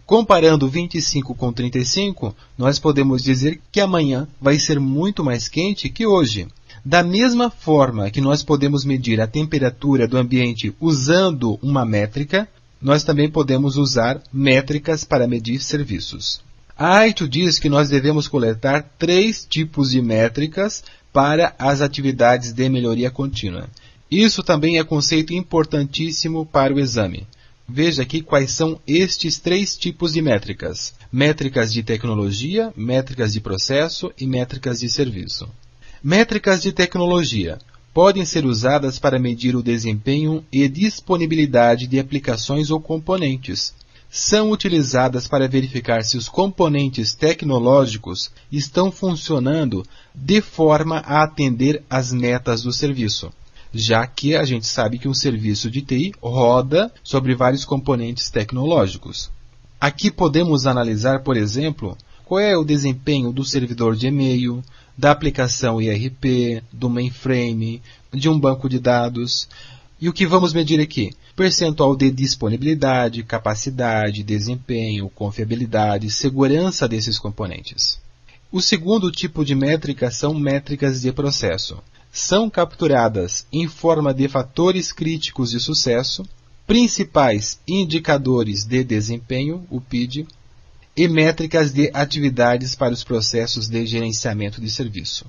Comparando 25 com 35, nós podemos dizer que amanhã vai ser muito mais quente que hoje. Da mesma forma que nós podemos medir a temperatura do ambiente usando uma métrica, nós também podemos usar métricas para medir serviços. A AITO diz que nós devemos coletar 3 tipos de métricas para as atividades de melhoria contínua. Isso também é conceito importantíssimo para o exame. Veja aqui quais são estes 3 tipos de métricas. Métricas de tecnologia, métricas de processo e métricas de serviço. Métricas de tecnologia podem ser usadas para medir o desempenho e disponibilidade de aplicações ou componentes. São utilizadas para verificar se os componentes tecnológicos estão funcionando de forma a atender às metas do serviço, já que a gente sabe que um serviço de TI roda sobre vários componentes tecnológicos. Aqui podemos analisar, por exemplo, qual é o desempenho do servidor de e-mail, da aplicação ERP, do mainframe, de um banco de dados. E o que vamos medir aqui? Percentual de disponibilidade, capacidade, desempenho, confiabilidade, segurança desses componentes. O segundo tipo de métrica são métricas de processo. São capturadas em forma de fatores críticos de sucesso, principais indicadores de desempenho, o PID, e métricas de atividades para os processos de gerenciamento de serviço.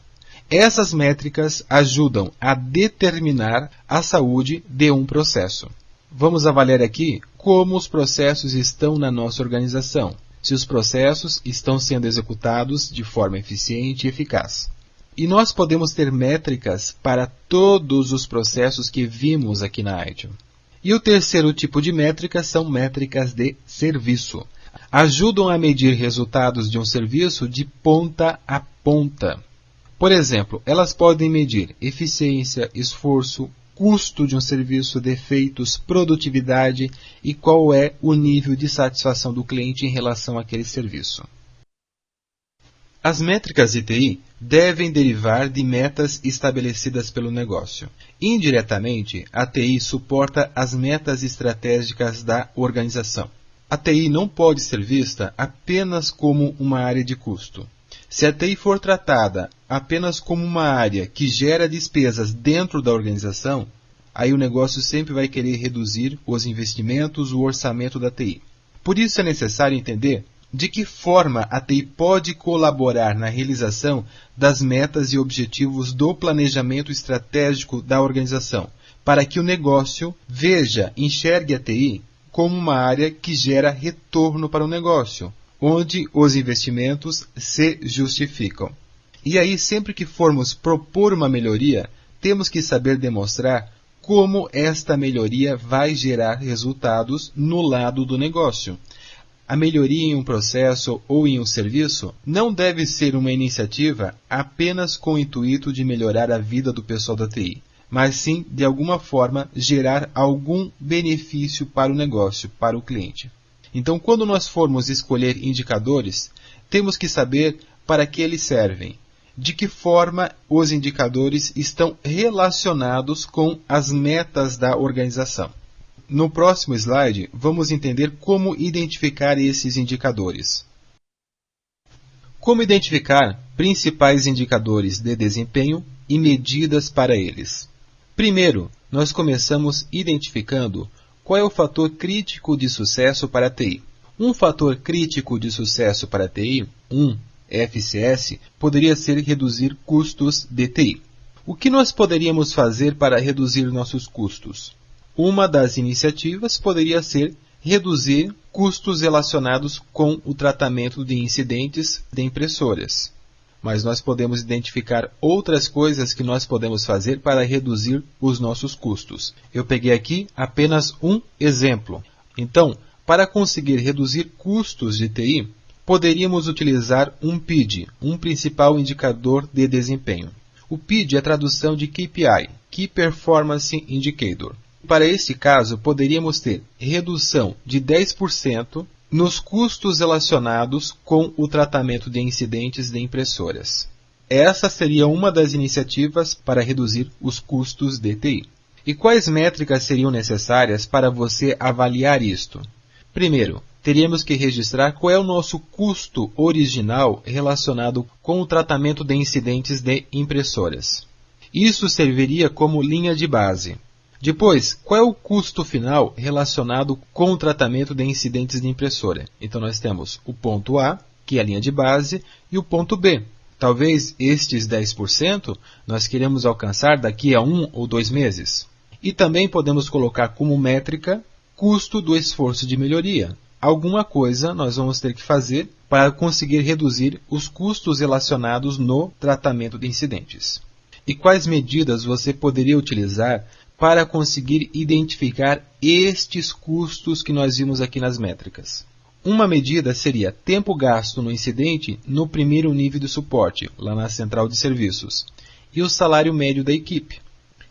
Essas métricas ajudam a determinar a saúde de um processo. Vamos avaliar aqui como os processos estão na nossa organização, se os processos estão sendo executados de forma eficiente e eficaz. E nós podemos ter métricas para todos os processos que vimos aqui na AITO. E o terceiro tipo de métricas são métricas de serviço. Ajudam a medir resultados de um serviço de ponta a ponta. Por exemplo, elas podem medir eficiência, esforço, custo de um serviço, defeitos, produtividade e qual é o nível de satisfação do cliente em relação àquele serviço. As métricas de TI devem derivar de metas estabelecidas pelo negócio. Indiretamente, a TI suporta as metas estratégicas da organização. A TI não pode ser vista apenas como uma área de custo. Se a TI for tratada apenas como uma área que gera despesas dentro da organização, aí o negócio sempre vai querer reduzir os investimentos, o orçamento da TI. Por isso é necessário entender de que forma a TI pode colaborar na realização das metas e objetivos do planejamento estratégico da organização, para que o negócio enxergue a TI como uma área que gera retorno para o negócio, onde os investimentos se justificam. E aí, sempre que formos propor uma melhoria, temos que saber demonstrar como esta melhoria vai gerar resultados no lado do negócio. A melhoria em um processo ou em um serviço não deve ser uma iniciativa apenas com o intuito de melhorar a vida do pessoal da TI, mas sim, de alguma forma, gerar algum benefício para o negócio, para o cliente. Então, quando nós formos escolher indicadores, temos que saber para que eles servem, de que forma os indicadores estão relacionados com as metas da organização. No próximo slide, vamos entender como identificar esses indicadores. Como identificar principais indicadores de desempenho e medidas para eles. Primeiro, nós começamos identificando qual é o fator crítico de sucesso para a TI. Um fator crítico de sucesso para a TI, FCS, poderia ser reduzir custos de TI. O que nós poderíamos fazer para reduzir nossos custos? Uma das iniciativas poderia ser reduzir custos relacionados com o tratamento de incidentes de impressoras. Mas nós podemos identificar outras coisas que nós podemos fazer para reduzir os nossos custos. Eu peguei aqui apenas um exemplo. Então, para conseguir reduzir custos de TI, poderíamos utilizar um PID, um principal indicador de desempenho. O PID é a tradução de KPI, Key Performance Indicator. Para este caso, poderíamos ter redução de 10% nos custos relacionados com o tratamento de incidentes de impressoras. Essa seria uma das iniciativas para reduzir os custos de TI. E quais métricas seriam necessárias para você avaliar isto? Primeiro, teríamos que registrar qual é o nosso custo original relacionado com o tratamento de incidentes de impressoras. Isso serviria como linha de base. Depois, qual é o custo final relacionado com o tratamento de incidentes de impressora? Então, nós temos o ponto A, que é a linha de base, e o ponto B. Talvez estes 10% nós queremos alcançar daqui a 1 ou 2 meses. E também podemos colocar como métrica custo do esforço de melhoria. Alguma coisa nós vamos ter que fazer para conseguir reduzir os custos relacionados no tratamento de incidentes. E quais medidas você poderia utilizar para conseguir identificar estes custos que nós vimos aqui nas métricas? Uma medida seria tempo gasto no incidente no primeiro nível de suporte, lá na central de serviços, e o salário médio da equipe.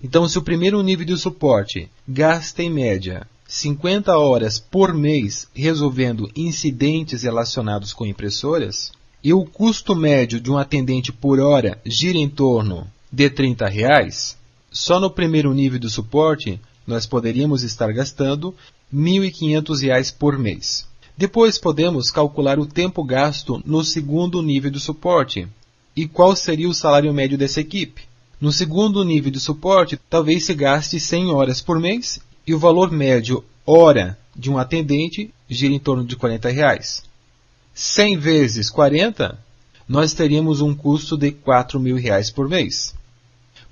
Então, se o primeiro nível de suporte gasta em média 50 horas por mês resolvendo incidentes relacionados com impressoras, e o custo médio de um atendente por hora gira em torno de R$30, só no primeiro nível do suporte, nós poderíamos estar gastando R$1.500 por mês. Depois podemos calcular o tempo gasto no segundo nível do suporte. E qual seria o salário médio dessa equipe? No segundo nível de suporte, talvez se gaste 100 horas por mês e o valor médio hora de um atendente gira em torno de R$40. 100 vezes 40, nós teríamos um custo de R$4.000 por mês.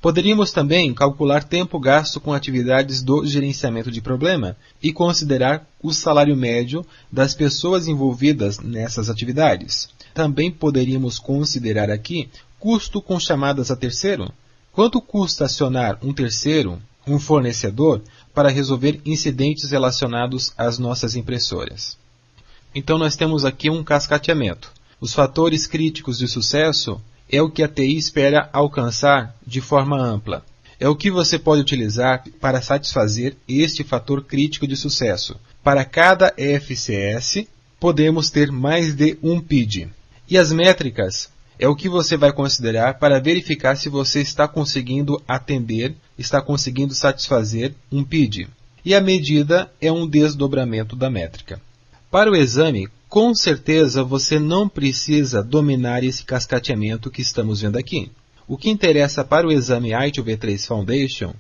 Poderíamos também calcular tempo gasto com atividades do gerenciamento de problema e considerar o salário médio das pessoas envolvidas nessas atividades. Também poderíamos considerar aqui custo com chamadas a terceiro. Quanto custa acionar um terceiro, um fornecedor, para resolver incidentes relacionados às nossas impressoras? Então nós temos aqui um cascateamento. Os fatores críticos de sucesso é o que a TI espera alcançar de forma ampla. É o que você pode utilizar para satisfazer este fator crítico de sucesso. Para cada FCS, podemos ter mais de um PID. E as métricas é o que você vai considerar para verificar se você está conseguindo atender, está conseguindo satisfazer um PID. E a medida é um desdobramento da métrica. Para o exame, Com certeza você não precisa dominar esse cascateamento que estamos vendo aqui. O que interessa para o exame I2V3 Foundation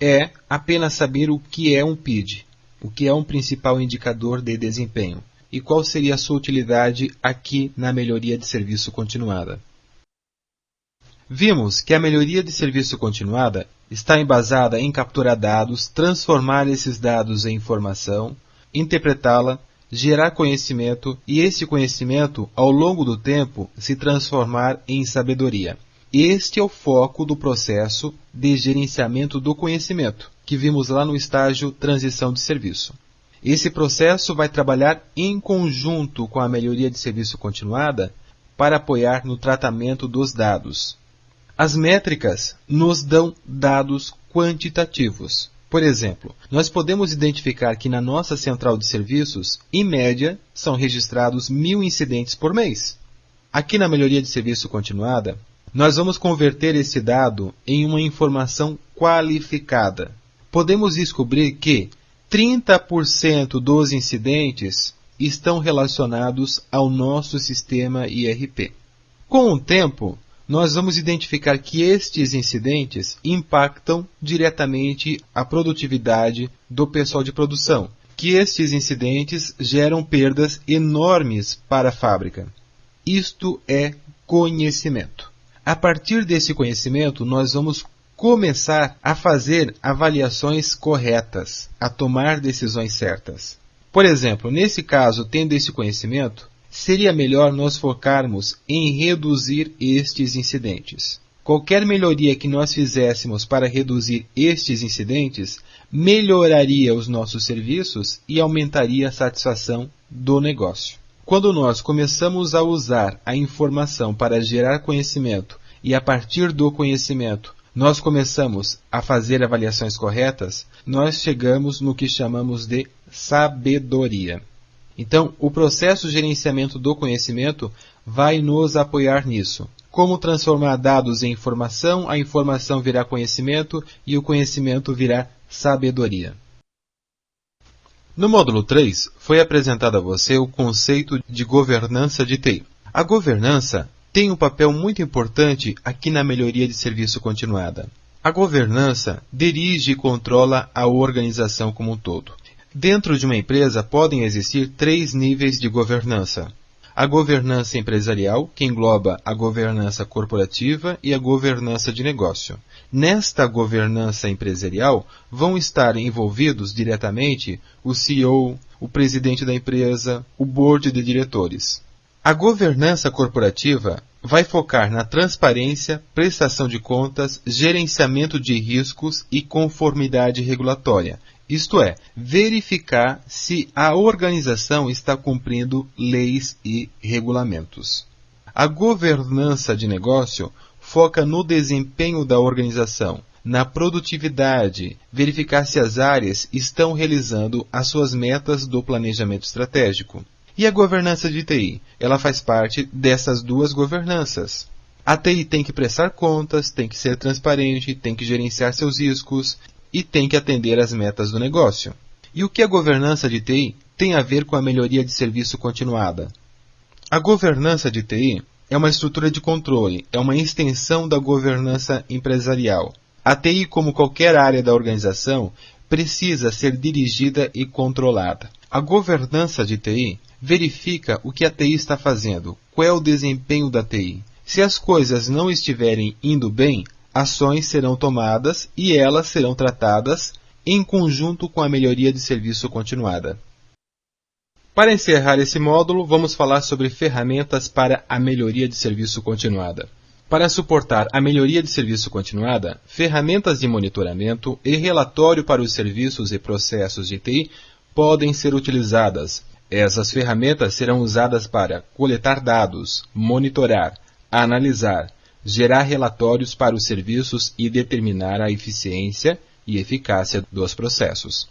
é apenas saber o que é um PID, o que é um principal indicador de desempenho e qual seria a sua utilidade aqui na melhoria de serviço continuada. Vimos que a melhoria de serviço continuada está embasada em capturar dados, transformar esses dados em informação, interpretá-la, gerar conhecimento e esse conhecimento, ao longo do tempo, se transformar em sabedoria. Este é o foco do processo de gerenciamento do conhecimento, que vimos lá no estágio transição de serviço. Esse processo vai trabalhar em conjunto com a melhoria de serviço continuada para apoiar no tratamento dos dados. As métricas nos dão dados quantitativos. Por exemplo, nós podemos identificar que na nossa central de serviços, em média, são registrados 1.000 incidentes por mês. Aqui na melhoria de serviço continuada, nós vamos converter esse dado em uma informação qualificada. Podemos descobrir que 30% dos incidentes estão relacionados ao nosso sistema IRP. Com o tempo, nós vamos identificar que estes incidentes impactam diretamente a produtividade do pessoal de produção, que estes incidentes geram perdas enormes para a fábrica. Isto é conhecimento. A partir desse conhecimento, nós vamos começar a fazer avaliações corretas, a tomar decisões certas. Por exemplo, nesse caso, tendo esse conhecimento, seria melhor nós focarmos em reduzir estes incidentes. Qualquer melhoria que nós fizéssemos para reduzir estes incidentes, melhoraria os nossos serviços e aumentaria a satisfação do negócio. Quando nós começamos a usar a informação para gerar conhecimento e a partir do conhecimento nós começamos a fazer avaliações corretas, nós chegamos no que chamamos de sabedoria. Então, o processo de gerenciamento do conhecimento vai nos apoiar nisso. Como transformar dados em informação, a informação virá conhecimento e o conhecimento virá sabedoria. No módulo 3, foi apresentado a você o conceito de governança de TI. A governança tem um papel muito importante aqui na melhoria de serviço continuada. A governança dirige e controla a organização como um todo. Dentro de uma empresa podem existir 3 níveis de governança. A governança empresarial, que engloba a governança corporativa e a governança de negócio. Nesta governança empresarial vão estar envolvidos diretamente o CEO, o presidente da empresa, o board de diretores. A governança corporativa vai focar na transparência, prestação de contas, gerenciamento de riscos e conformidade regulatória. Isto é, verificar se a organização está cumprindo leis e regulamentos. A governança de negócio foca no desempenho da organização, na produtividade, verificar se as áreas estão realizando as suas metas do planejamento estratégico. E a governança de TI? Ela faz parte dessas 2 governanças. A TI tem que prestar contas, tem que ser transparente, tem que gerenciar seus riscos e tem que atender às metas do negócio. E o que a governança de TI tem a ver com a melhoria de serviço continuada? A governança de TI é uma estrutura de controle, é uma extensão da governança empresarial. A TI, como qualquer área da organização, precisa ser dirigida e controlada. A governança de TI verifica o que a TI está fazendo, qual é o desempenho da TI. Se as coisas não estiverem indo bem, ações serão tomadas e elas serão tratadas em conjunto com a melhoria de serviço continuada. Para encerrar esse módulo, vamos falar sobre ferramentas para a melhoria de serviço continuada. Para suportar a melhoria de serviço continuada, ferramentas de monitoramento e relatório para os serviços e processos de TI podem ser utilizadas. Essas ferramentas serão usadas para coletar dados, monitorar, analisar, gerar relatórios para os serviços e determinar a eficiência e eficácia dos processos.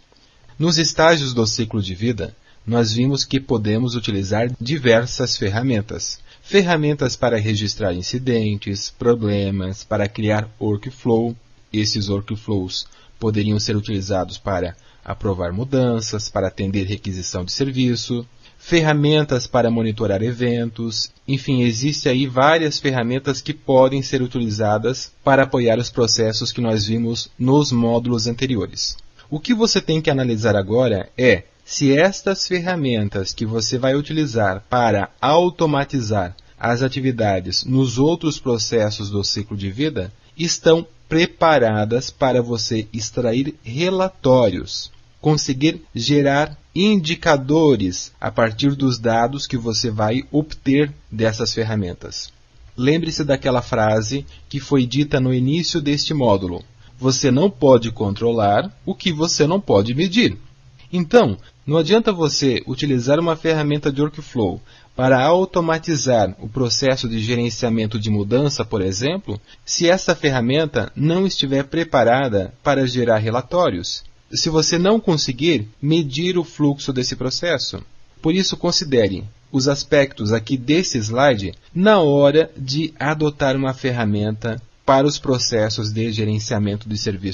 Nos estágios do ciclo de vida, nós vimos que podemos utilizar diversas ferramentas. Ferramentas para registrar incidentes, problemas, para criar workflow. Esses workflows poderiam ser utilizados para aprovar mudanças, para atender requisição de serviço. ferramentas para monitorar eventos, enfim, existe aí várias ferramentas que podem ser utilizadas para apoiar os processos que nós vimos nos módulos anteriores. O que você tem que analisar agora é se estas ferramentas que você vai utilizar para automatizar as atividades nos outros processos do ciclo de vida estão preparadas para você extrair relatórios, conseguir gerar indicadores a partir dos dados que você vai obter dessas ferramentas. Lembre-se daquela frase que foi dita no início deste módulo. Você não pode controlar o que você não pode medir. Então, não adianta você utilizar uma ferramenta de workflow para automatizar o processo de gerenciamento de mudança, por exemplo, se essa ferramenta não estiver preparada para gerar relatórios, se você não conseguir medir o fluxo desse processo. Por isso, considere os aspectos aqui desse slide na hora de adotar uma ferramenta para os processos de gerenciamento de serviços.